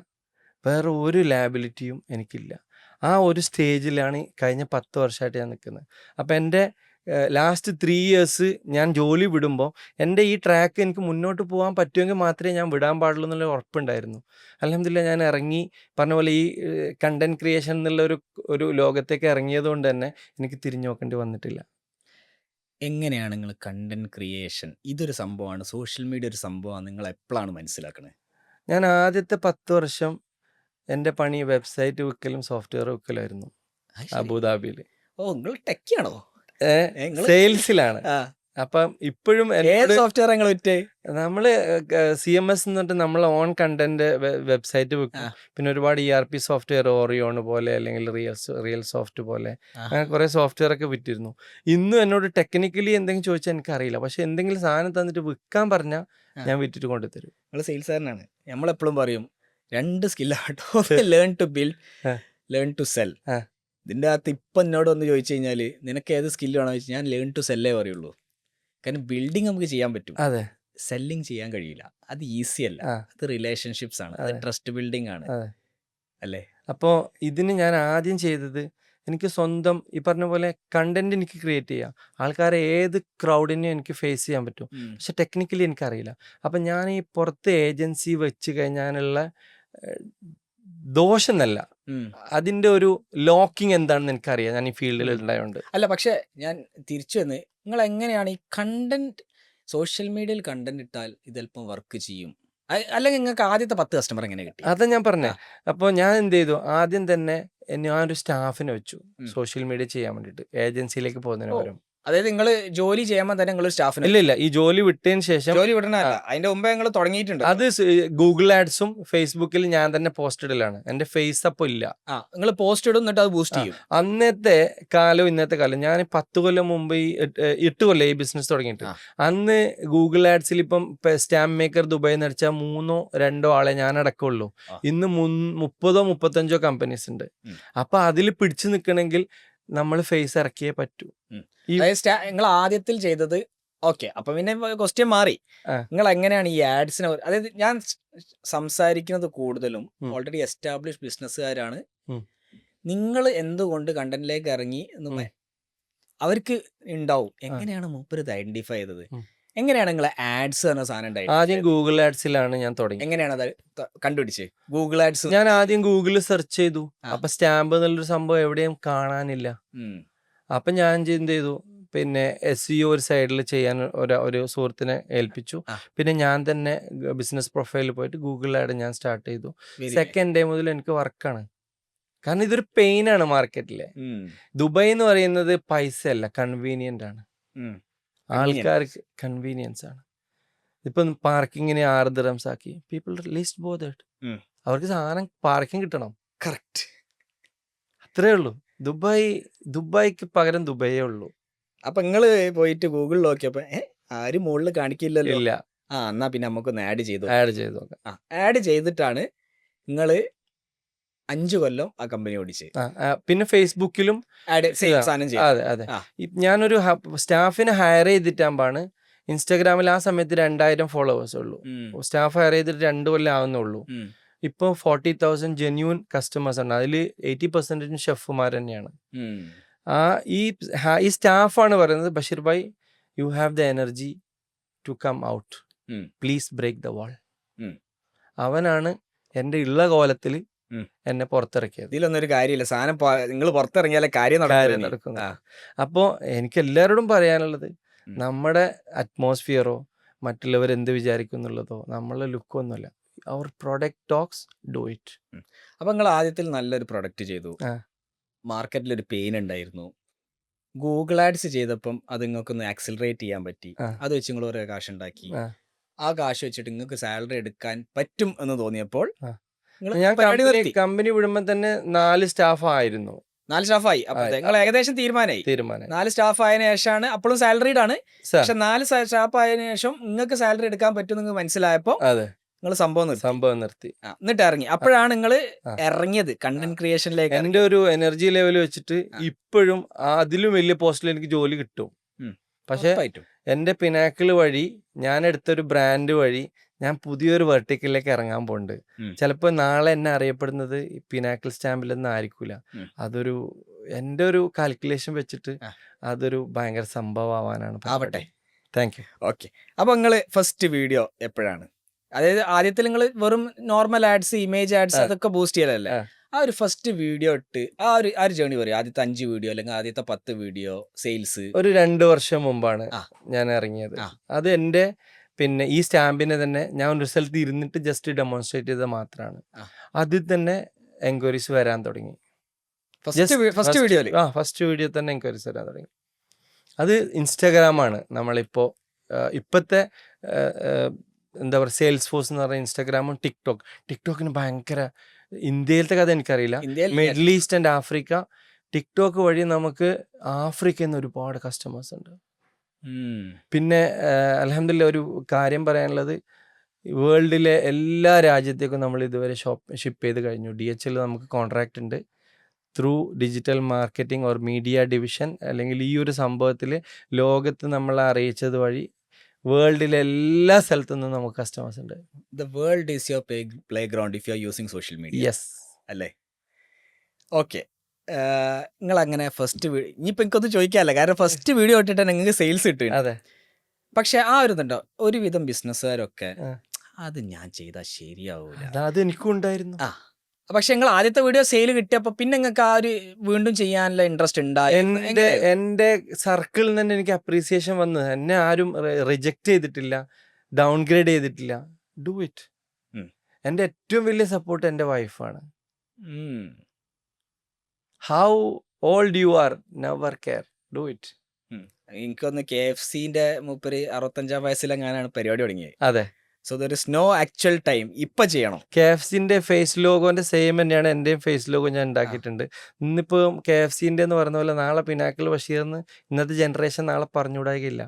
വേറെ ഒരു ലാബിലിറ്റിയും എനിക്കില്ല. ആ ഒരു സ്റ്റേജിലാണ് കഴിഞ്ഞ 10 വർഷമായിട്ട് ഞാൻ നിൽക്കുന്നത്. അപ്പം എൻ്റെ ലാസ്റ്റ് 3 ഇയേഴ്സ് ഞാൻ ജോലി വിടുമ്പോൾ എൻ്റെ ഈ ട്രാക്ക് എനിക്ക് മുന്നോട്ട് പോകാൻ പറ്റുമെങ്കിൽ മാത്രമേ ഞാൻ വിടാൻ പാടുള്ളൂ എന്നുള്ള ഉറപ്പുണ്ടായിരുന്നു. അൽഹംദുലില്ലാ ഞാൻ ഇറങ്ങി, പറഞ്ഞ പോലെ ഈ കണ്ടന്റ് ക്രിയേഷൻ എന്നുള്ള ഒരു ലോകത്തേക്ക് ഇറങ്ങിയത് കൊണ്ട് തന്നെ എനിക്ക് തിരിഞ്ഞു നോക്കേണ്ടി വന്നിട്ടില്ല. എങ്ങനെയാണ് നിങ്ങൾ കണ്ടന്റ് ക്രിയേഷൻ ഇതൊരു സംഭവമാണ്, സോഷ്യൽ മീഡിയ ഒരു സംഭവമാണ്, നിങ്ങൾ എപ്പോഴാണ് മനസ്സിലാക്കണത്? ഞാൻ ആദ്യത്തെ 10 വർഷം എൻ്റെ പണി വെബ്സൈറ്റ് വിൽക്കലും സോഫ്റ്റ്വെയർ വിൽക്കലായിരുന്നു അബുദാബിയിൽ. നിങ്ങൾ ടെക്കിയാണോ? സെയിൽസിലാണ്. അപ്പം ഇപ്പോഴും സോഫ്റ്റ്വെയർ നമ്മള് CMS എന്ന് പറഞ്ഞിട്ട് നമ്മളെ ഓൺ കണ്ടന്റ് വെബ്സൈറ്റ് വെക്കും. പിന്നെ ഒരുപാട് ERP സോഫ്റ്റ്വെയർ, ഓറിയോൺ പോലെ അല്ലെങ്കിൽ റിയൽ സോഫ്റ്റ് പോലെ അങ്ങനെ കുറെ സോഫ്റ്റ്വെയർ ഒക്കെ വിറ്റിരുന്നു. ഇന്നും എന്നോട് ടെക്നിക്കലി എന്തെങ്കിലും ചോദിച്ചാൽ എനിക്കറിയില്ല, പക്ഷെ എന്തെങ്കിലും സാധനം തന്നിട്ട് വിൽക്കാൻ പറഞ്ഞാൽ ഞാൻ വിറ്റിട്ട് കൊണ്ടുതരും. നിങ്ങൾ സെയിൽസുകാരനാണ്. നമ്മളെപ്പോഴും പറയും 2 സ്കില്ലാട്ടോ, learn to build, learn to sell. ഇതിൻ്റെ അകത്ത് ഇപ്പം എന്നോട് ഒന്ന് ചോദിച്ചു കഴിഞ്ഞാൽ നിനക്ക് ഏത് സ്കില്ല് വേണമെന്ന് ചോദിച്ചാൽ ഞാൻ ലേൺ ടു സെല്ലേ പറയുള്ളൂ. കാരണം ബിൽഡിങ് നമുക്ക് ചെയ്യാൻ പറ്റും, അതെ, സെല്ലിങ് ചെയ്യാൻ കഴിയില്ല. അത് ഈസി അല്ല, അത് റിലേഷൻഷിപ്സ് ആണ്, അത് ട്രസ്റ്റ് ബിൽഡിംഗ് ആണ്, അല്ലേ? അപ്പോൾ ഇതിന് ഞാൻ ആദ്യം ചെയ്തത് എനിക്ക് സ്വന്തം ഈ പറഞ്ഞ പോലെ കണ്ടന്റ് എനിക്ക് ക്രിയേറ്റ് ചെയ്യാം, ആൾക്കാരെ ഏത് ക്രൗഡിനെയും എനിക്ക് ഫേസ് ചെയ്യാൻ പറ്റും. പക്ഷെ ടെക്നിക്കലി എനിക്കറിയില്ല. അപ്പം ഞാൻ ഈ പുറത്ത് ഏജൻസി വെച്ച് കഴിഞ്ഞാലുള്ള ദോഷം എന്നല്ല, അതിന്റെ ഒരു ലോക്കിംഗ് എന്താണെന്ന് എനിക്കറിയാം, ഞാൻ ഈ ഫീൽഡിൽ ഉണ്ടായതുകൊണ്ട്. അല്ല, പക്ഷെ ഞാൻ തിരിച്ചു വന്ന് നിങ്ങൾ എങ്ങനെയാണ് ഈ കണ്ടന്റ് സോഷ്യൽ മീഡിയയിൽ കണ്ടന്റ് ഇട്ടാൽ ഇതല്പം വർക്ക് ചെയ്യും, അല്ലെങ്കിൽ നിങ്ങൾക്ക് ആദ്യത്തെ 10 കസ്റ്റമർ എങ്ങനെ കിട്ടി? അതാ ഞാൻ പറഞ്ഞേ. അപ്പോൾ ഞാൻ എന്ത് ചെയ്തു, ആദ്യം തന്നെ ഞാനൊരു സ്റ്റാഫിനെ വെച്ചു സോഷ്യൽ മീഡിയ ചെയ്യാൻ വേണ്ടിയിട്ട്, ഏജൻസിയിലേക്ക് പോകുന്നതിന് പകരം. അതായത് നിങ്ങൾ ജോലി ചെയ്യുമ്പോൾ തന്നെ നിങ്ങൾ സ്റ്റാഫിന്? ഇല്ല, ഈ ജോലി വിട്ടതിന് ശേഷം. ജോലി വിടണല്ല, അതിന്റെ മുമ്പേ നിങ്ങൾ തുടങ്ങിയിട്ടുണ്ട്. അത് ഗൂഗിൾ ആഡ്സും ഫേസ്ബുക്കിൽ ഞാൻ തന്നെ പോസ്റ്റ് ഇടലാണ്. എന്റെ ഫേസ് അപ്പോൾ ഇല്ല. നിങ്ങൾ പോസ്റ്റ് ഇടും, എന്നിട്ട് അത് ബൂസ്റ്റ് ചെയ്യും. അന്നത്തെ കാലം ഇന്നത്തെ കാലം, ഞാൻ 10 കൊല്ലം മുമ്പ് 8 കൊല്ലം ഈ ബിസിനസ് തുടങ്ങിയിട്ട്, അന്ന് ഗൂഗിൾ ആഡ്സിൽ ഇപ്പം സ്റ്റാമ്പ് മേക്കർ ദുബായിൽ നിന്ന് അടിച്ചാൽ 1-2 ആളെ ഞാൻ അടക്കമുള്ളൂ. ഇന്ന് 30-35 കമ്പനീസ് ഉണ്ട്. അപ്പൊ അതിൽ പിടിച്ചു നിൽക്കണമെങ്കിൽ നമ്മൾ ഫേസ് ഇറക്കിയേ പറ്റൂ. നിങ്ങൾ ആദ്യത്തിൽ ചെയ്തത് ഓക്കെ. അപ്പൊ പിന്നെ ക്വസ്റ്റ്യൻ മാറി, നിങ്ങൾ എങ്ങനെയാണ് ഈ ആഡ്സിനെ, അതായത് ഞാൻ സംസാരിക്കുന്നത് കൂടുതലും ഓൾറെഡി എസ്റ്റാബ്ലിഷ് ബിസിനസ്സുകാരാണ്. നിങ്ങൾ എന്തുകൊണ്ട് കണ്ടന്റിലേക്ക് ഇറങ്ങി എന്ന് അവർക്ക് ഉണ്ടാവും. എങ്ങനെയാണ് മൂപ്പര് ഇത് ഐഡന്റിഫൈ ചെയ്തത്? എങ്ങനെയാണ് നിങ്ങൾ ആഡ്സ് എന്ന സാധനം ഉണ്ടായത്? ആദ്യം ഗൂഗിൾ ആഡ്സിലാണ് ഞാൻ തുടങ്ങി. എങ്ങനെയാണ് അത് കണ്ടുപിടിച്ചത്? ഗൂഗിൾ ആഡ്സ് ഞാൻ ആദ്യം ഗൂഗിളിൽ സെർച്ച് ചെയ്തു. അപ്പൊ സ്റ്റാമ്പ് എന്നുള്ളൊരു സംഭവം എവിടെയും കാണാനില്ല. അപ്പൊ ഞാൻ എന്ത് ചെയ്തു, പിന്നെ SEO ഒരു സൈഡിൽ ചെയ്യാൻ ഒരു സുഹൃത്തിനെ ഏൽപ്പിച്ചു. പിന്നെ ഞാൻ തന്നെ ബിസിനസ് പ്രൊഫൈലിൽ പോയിട്ട് ഗൂഗിൾ ആഡ് ഞാൻ സ്റ്റാർട്ട് ചെയ്തു. സെക്കൻഡ് ഡേ മുതൽ എനിക്ക് വർക്കാണ്. കാരണം ഇതൊരു പെയിൻ ആണ് മാർക്കറ്റിലെ. ദുബായ് എന്ന് പറയുന്നത് പൈസ അല്ല, കൺവീനിയന്റ് ആണ്. ആൾക്കാർക്ക് കൺവീനിയൻസ് ആണ്. ഇപ്പം പാർക്കിങ്ങിന് 6 ദിർഹംസ് ആക്കി. People least bothered. അവർക്ക് സാധനം പാർക്കിംഗ് കിട്ടണം. കറക്റ്റ്, അത്രേ ഉള്ളൂ. ദുബായ്ക്ക് പകരം ദുബായേ ഉള്ളൂ. അപ്പൊ നിങ്ങള് പോയിട്ട് ഗൂഗിളിൽ നോക്കിയപ്പോ ആരും മുകളിൽ കാണിക്കില്ലല്ലോ. ഇല്ല. എന്നാ പിന്നെ നമുക്കൊന്ന് ആഡ് ചെയ്തു നോക്കാം. ആഡ് ചെയ്തിട്ടാണ് നിങ്ങള് 5 കൊല്ലം ആ കമ്പനി ഓടിച്ച് പിന്നെ ഫേസ്ബുക്കിലും സെയിം സാധനം ചെയ്യാം. അതെ അതെ. ആ. ഞാനൊരു സ്റ്റാഫിനെ ഹയർ ചെയ്തിട്ടാകുമ്പോഴാണ് ഇൻസ്റ്റാഗ്രാമിൽ ആ സമയത്ത് 2000 ഫോളോവേഴ്സ് ഉള്ളൂ. സ്റ്റാഫ് ഹയർ ചെയ്തിട്ട് 2 കൊല്ലം ആവുന്നുള്ളൂ. ഇപ്പോൾ 40,000 ജെന്യൂൻ കസ്റ്റമേഴ്സ് ഉണ്ട്. അതിൽ 80% ഷെഫുമാർ തന്നെയാണ്. ഈ സ്റ്റാഫാണ് പറയുന്നത്, Basheer Bhai you have the energy to come out, please break the wall. അവനാണ് എൻ്റെ ഉള്ള കോലത്തിൽ എന്നെ പുറത്തിറക്കിയത്. ഇതിലൊന്നും ഒരു കാര്യമില്ല, സാധനം നിങ്ങൾ പുറത്തിറങ്ങിയാലേ കാര്യം നടക്കുന്നത്. അപ്പോൾ എനിക്ക് എല്ലാവരോടും പറയാനുള്ളത്, നമ്മുടെ അറ്റ്മോസ്ഫിയറോ മറ്റുള്ളവർ എന്ത് വിചാരിക്കുന്നുള്ളതോ നമ്മളെ ലുക്കൊന്നുമല്ല. അവർ പ്രൊഡക്റ്റ് ടോക്സ്, ഡു ഇറ്റ്. അപ്പം നിങ്ങൾ ആദ്യത്തിൽ നല്ലൊരു പ്രൊഡക്റ്റ് ചെയ്തു, മാർക്കറ്റിലൊരു പെയിൻ ഉണ്ടായിരുന്നു, ഗൂഗിൾ ആഡ്സ് ചെയ്തപ്പം അത് നിങ്ങൾക്കൊന്ന് ആക്സിലറേറ്റ് ചെയ്യാൻ പറ്റി, അത് വെച്ച് നിങ്ങൾ ഓരോ കാശ് ഉണ്ടാക്കി, ആ കാശ് വെച്ചിട്ട് നിങ്ങൾക്ക് സാലറി എടുക്കാൻ പറ്റും എന്ന് തോന്നിയപ്പോൾ ഞാൻ കമ്പനി വിടുമ്പോൾ തന്നെ 4 സ്റ്റാഫ് ആയിരുന്നു. 4 സ്റ്റാഫായി. അപ്പൊ നിങ്ങൾ ഏകദേശം തീരുമാനമായി. 4 സ്റ്റാഫ് ആയതിനു ശേഷമാണ്, അപ്പോഴും സാലറീഡ് ആണ്, പക്ഷെ 4 സ്റ്റാഫ് ആയതിനു ശേഷം നിങ്ങൾക്ക് സാലറി എടുക്കാൻ പറ്റും നിങ്ങൾക്ക് മനസ്സിലായപ്പോ നിങ്ങൾ സംഭവം നിർത്തി എന്നിട്ട് ഇറങ്ങി. അപ്പോഴാണ് നിങ്ങൾ ഇറങ്ങിയത് കണ്ടന്റ് ക്രിയേഷനിലേക്ക്. എന്റെ ഒരു എനർജി ലെവൽ വെച്ചിട്ട് ഇപ്പോഴും അതിലും വലിയ പോസ്റ്റിൽ എനിക്ക് ജോലി കിട്ടും. പക്ഷെ എന്റെ പിനാക്കിൾ വഴി, ഞാൻ എടുത്തൊരു ബ്രാൻഡ് വഴി ഞാൻ പുതിയൊരു വെർട്ടിക്കലിലേക്ക് ഇറങ്ങാൻ പോകുന്നുണ്ട്. ചിലപ്പോൾ നാളെ എന്നെ അറിയപ്പെടുന്നത് പിനാക്കിൾ സ്റ്റാമ്പിലൊന്നും ആയിരിക്കൂല. അതൊരു എൻ്റെ ഒരു കാൽക്കുലേഷൻ വെച്ചിട്ട് അതൊരു ഭയങ്കര സംഭവം ആവാനാണ്. ആവട്ടെ. Thank you. ഓക്കെ. അപ്പോൾ നിങ്ങൾ ഫസ്റ്റ് വീഡിയോ എപ്പോഴാണ്? അതായത് ആദ്യത്തിൽ നിങ്ങൾ വെറും നോർമൽ ആഡ്സ്, ഇമേജ് ആഡ്സ് അതൊക്കെ ബൂസ്റ്റ് ചെയ്യലല്ലേ? ആ ഒരു ഫസ്റ്റ് വീഡിയോ ഇട്ട് ആ ഒരു ജേണി പറയും. ആദ്യത്തെ 5 വീഡിയോ അല്ലെങ്കിൽ ആദ്യത്തെ 10 വീഡിയോ സെയിൽസ് ഒരു 2 വർഷം മുമ്പാണ് ഞാൻ ഇറങ്ങിയത്. അത് എൻ്റെ പിന്നെ ഈ സ്റ്റാമ്പിനെ തന്നെ ഞാൻ ഒരു സ്ഥലത്ത് ഇരുന്നിട്ട് ജസ്റ്റ് ഡെമോൺസ്ട്രേറ്റ് ചെയ്തത് മാത്രമാണ്. അതിൽ തന്നെ എൻക്വയറീസ് വരാൻ തുടങ്ങി. ഫസ്റ്റ് വീഡിയോ തന്നെ എൻക്വയറീസ് വരാൻ തുടങ്ങി. അത് ഇൻസ്റ്റാഗ്രാമാണ്. നമ്മളിപ്പോൾ ഇപ്പോഴത്തെ എന്താ പറയുക, സെയിൽസ് ഫോഴ്സ് എന്ന് പറയുന്ന ഇൻസ്റ്റാഗ്രാമും ടിക്ടോക്കിന് ഭയങ്കര, ഇന്ത്യയിലത്തെ കഥ എനിക്കറിയില്ല, middle east and Africa, TikTok വഴി നമുക്ക് ആഫ്രിക്കയിൽ നിന്ന് ഒരുപാട് കസ്റ്റമേഴ്സ് ഉണ്ട്. പിന്നെ അൽഹംദുലില്ലാ ഒരു കാര്യം പറയാനുള്ളത്, വേൾഡിലെ എല്ലാ രാജ്യത്തേക്കും നമ്മൾ ഇതുവരെ ഷിപ്പ് ചെയ്ത് കഴിഞ്ഞു. DHL നമുക്ക് കോൺട്രാക്റ്റ് ഉണ്ട് through digital marketing or media division. അല്ലെങ്കിൽ ഈ ഒരു സംഭവത്തിൽ ലോകത്ത് നമ്മളെ അറിയിച്ചത് വഴി വേൾഡിലെ എല്ലാ സ്ഥലത്തു നിന്നും നമുക്ക് കസ്റ്റമേഴ്സ് ഉണ്ട്. The world is your play ground if you are using social media. Yes അല്ലേ? ഓക്കെ. നിങ്ങൾ അങ്ങനെ ഫസ്റ്റ് ഇനിയിപ്പോൾ എനിക്കൊന്നും ചോദിക്കാമല്ല, കാരണം ഫസ്റ്റ് വീഡിയോ ഇട്ടിട്ട് നിങ്ങൾക്ക് സെയിൽസ് കിട്ടും. അതെ. പക്ഷെ ആ ഒരു ഇതുണ്ടോ, ഒരുവിധം ബിസിനസ്സുകാരൊക്കെ അത് ഞാൻ ചെയ്താൽ ശരിയാവൂല, അത് എനിക്കും ഉണ്ടായിരുന്നു. പക്ഷെ നിങ്ങൾ ആദ്യത്തെ വീഡിയോ സെയിൽ കിട്ടിയപ്പോൾ പിന്നെ നിങ്ങൾക്ക് ആ ഒരു വീണ്ടും ചെയ്യാനുള്ള ഇൻട്രസ്റ്റ് ഉണ്ടായി? എൻ്റെ സർക്കിളിൽ നിന്ന് തന്നെ എനിക്ക് അപ്രീസിയേഷൻ വന്നു. എന്നെ ആരും റിജക്റ്റ് ചെയ്തിട്ടില്ല, ഡൗൺഗ്രേഡ് ചെയ്തിട്ടില്ല. Do it. എൻ്റെ ഏറ്റവും വലിയ സപ്പോർട്ട് എൻ്റെ വൈഫാണ്. How old you are, never care, do it. എനിക്കൊന്ന് KFCന്റെ മൂപ്പര് 65 വയസ്സിലെങ്ങാനാണ് പരിപാടി തുടങ്ങിയത്. അതെ. So there is no actual time. ഇപ്പൊ ചെയ്യണം. KFCന്റെ ഫേസ് ലോഗോന്റെ സെയിം തന്നെയാണ് എന്റെയും ഫേസ് ലോഗോ ഞാൻ ഉണ്ടാക്കിയിട്ടുണ്ട്. ഇന്നിപ്പോ KFCന്റെ എന്ന് പറഞ്ഞ പോലെ നാളെ പിനാക്കിൾ ബഷീർ എന്ന് ഇന്നത്തെ ജനറേഷൻ നാളെ പറഞ്ഞുകൂടാകില്ല.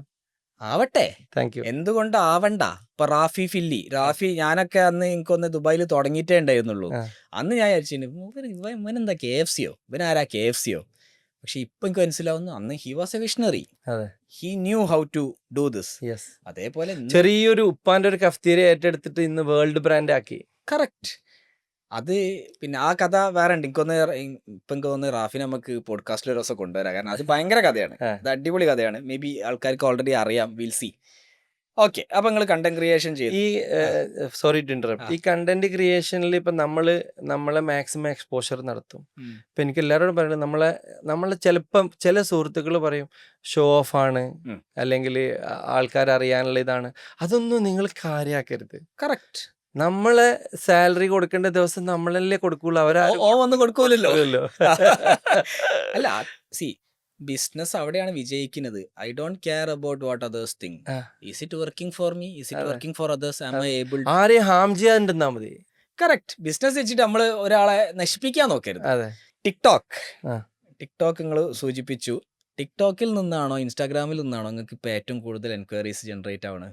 ആവട്ടെ. Thank you. എന്തുകൊണ്ട് ആവണ്ട? ഇപ്പൊ റാഫി ഞാനൊക്കെ അന്ന് എനിക്കൊന്ന് ദുബായിൽ തുടങ്ങിയിട്ടേ ഉണ്ടായിരുന്നുള്ളൂ. അന്ന് ഞാൻ വിചാരിച്ചു ഇവനെന്താ KFCയോ, ഇവനാരാ KFCയോ? പക്ഷെ ഇപ്പൊ എനിക്ക് മനസ്സിലാവുന്നു, അന്ന് he was a visionary. He knew how to do this. അതേപോലെ ചെറിയൊരു ഉപ്പാന്റെ ഒരു കഫ്തീരിയ ഏറ്റെടുത്തിട്ട് ഇന്ന് വേൾഡ് ബ്രാൻഡ് ആക്കി. കറക്റ്റ്. അത് പിന്നെ ആ കഥ വേറെ ഉണ്ട്. എനിക്ക് തോന്നുന്നു റാഫി നമുക്ക് പോഡ്കാസ്റ്റിൽ ഒരു ദിവസം കൊണ്ടുവരാം, കാരണം അത് ഭയങ്കര കഥയാണ്. അത് അടിപൊളി കഥയാണ്. മേ ബി ആൾക്കാർക്ക് ഓൾറെഡി അറിയാം. Will see. ഓക്കെ. അപ്പൊ നിങ്ങൾ കണ്ടന്റ് ക്രിയേഷൻ ചെയ്തു. Sorry to interrupt. ഈ കണ്ടന്റ് ക്രിയേഷനിൽ ഇപ്പൊ നമ്മളെ മാക്സിമം എക്സ്പോഷർ നടത്തും. ഇപ്പൊ എനിക്ക് എല്ലാവരോടും പറയുന്നത്, നമ്മളെ ചിലപ്പം ചില സുഹൃത്തുക്കൾ പറയും ഷോ ഓഫ് ആണ്, അല്ലെങ്കിൽ ആൾക്കാർ അറിയാനുള്ള ഇതാണ്. അതൊന്നും നിങ്ങൾ കാര്യമാക്കരുത്. കറക്റ്റ്. നമ്മളെ സാലറി കൊടുക്കേണ്ട ദിവസം നമ്മളല്ലേ കൊടുക്കുള്ളൂ, വന്ന് കൊടുക്കൂലല്ലോ. അല്ല, സി ബിസിനസ് അവിടെയാണ് വിജയിക്കുന്നത്. I don't care about what others think. Is it working for me? Is it working for others? Am I able? ആരെയും ഹാം ചെയ്യാണ്ടിരുന്നാ മതി. കറക്റ്റ്. ബിസിനസ് വെച്ചിട്ട് നമ്മൾ ഒരാളെ നശിപ്പിക്കാൻ നോക്കരുത്. ടിക്ടോക്ക് നിങ്ങൾ സൂചിപ്പിച്ചു. ടിക്ടോക്കിൽ നിന്നാണോ ഇൻസ്റ്റാഗ്രാമിൽ നിന്നാണോ നിങ്ങൾക്ക് ഇപ്പൊ ഏറ്റവും കൂടുതൽ എൻക്വയറീസ് ജനറേറ്റ് ആവണത്?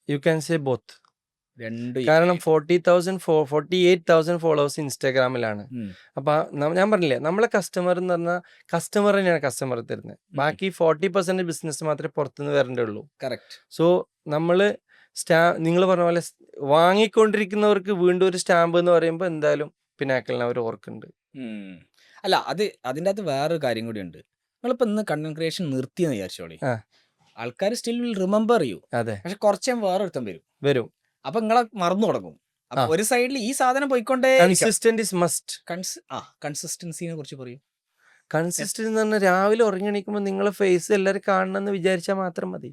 You can say both. രണ്ടും കാരണം 48,000 ഫോളോവേഴ്സ് ഇൻസ്റ്റാഗ്രാമിലാണ്. അപ്പൊ ഞാൻ പറഞ്ഞില്ലേ, നമ്മളെ കസ്റ്റമർ എന്ന് പറഞ്ഞാൽ കസ്റ്റമർ തന്നെയാണ് കസ്റ്റമർ തരുന്നത്. ബാക്കി 40% ബിസിനസ് മാത്രമേ പുറത്തുനിന്ന് വരേണ്ടുള്ളൂ. കറക്റ്റ്. സോ നമ്മള് നിങ്ങൾ പറഞ്ഞ പോലെ വാങ്ങിക്കൊണ്ടിരിക്കുന്നവർക്ക് വീണ്ടും ഒരു സ്റ്റാമ്പ് എന്ന് പറയുമ്പോൾ എന്തായാലും പിനാക്കലിനെ അവർ ഓർക്കുന്നുണ്ട്. അല്ല, അതിൻ്റെ അകത്ത് വേറൊരു കാര്യം കൂടി ഉണ്ട്. നിങ്ങളിപ്പോൾ ഇന്ന് കണ്ടന്റ് ക്രിയേഷൻ നിർത്തിയെന്ന് വിചാരിച്ചോളി, ആ. ആൾക്കാർ സ്റ്റിൽ വിൽ റിമെമ്പർ ചെയ്യൂ. അതെ, പക്ഷെ കുറച്ചേ വേറൊരുത്തം വരും. അപ്പൊ നിങ്ങളെ മറന്നു തുടങ്ങും. അപ്പൊ ഒരു സൈഡിൽ ഈ സാധനം പോയിക്കൊണ്ടേ കൺസിസ്റ്റന്റ് ഇസ് മസ്റ്റ്. കൺസിസ്റ്റൻസിനെ കുറിച്ച് പറയും. കൺസിസ്റ്റന്റ് എന്ന് പറഞ്ഞാൽ രാവിലെ ഉറങ്ങിണീക്കുമ്പോൾ നിങ്ങളെ ഫേസ് എല്ലാവരും കാണണമെന്ന് വിചാരിച്ചാൽ മാത്രം മതി.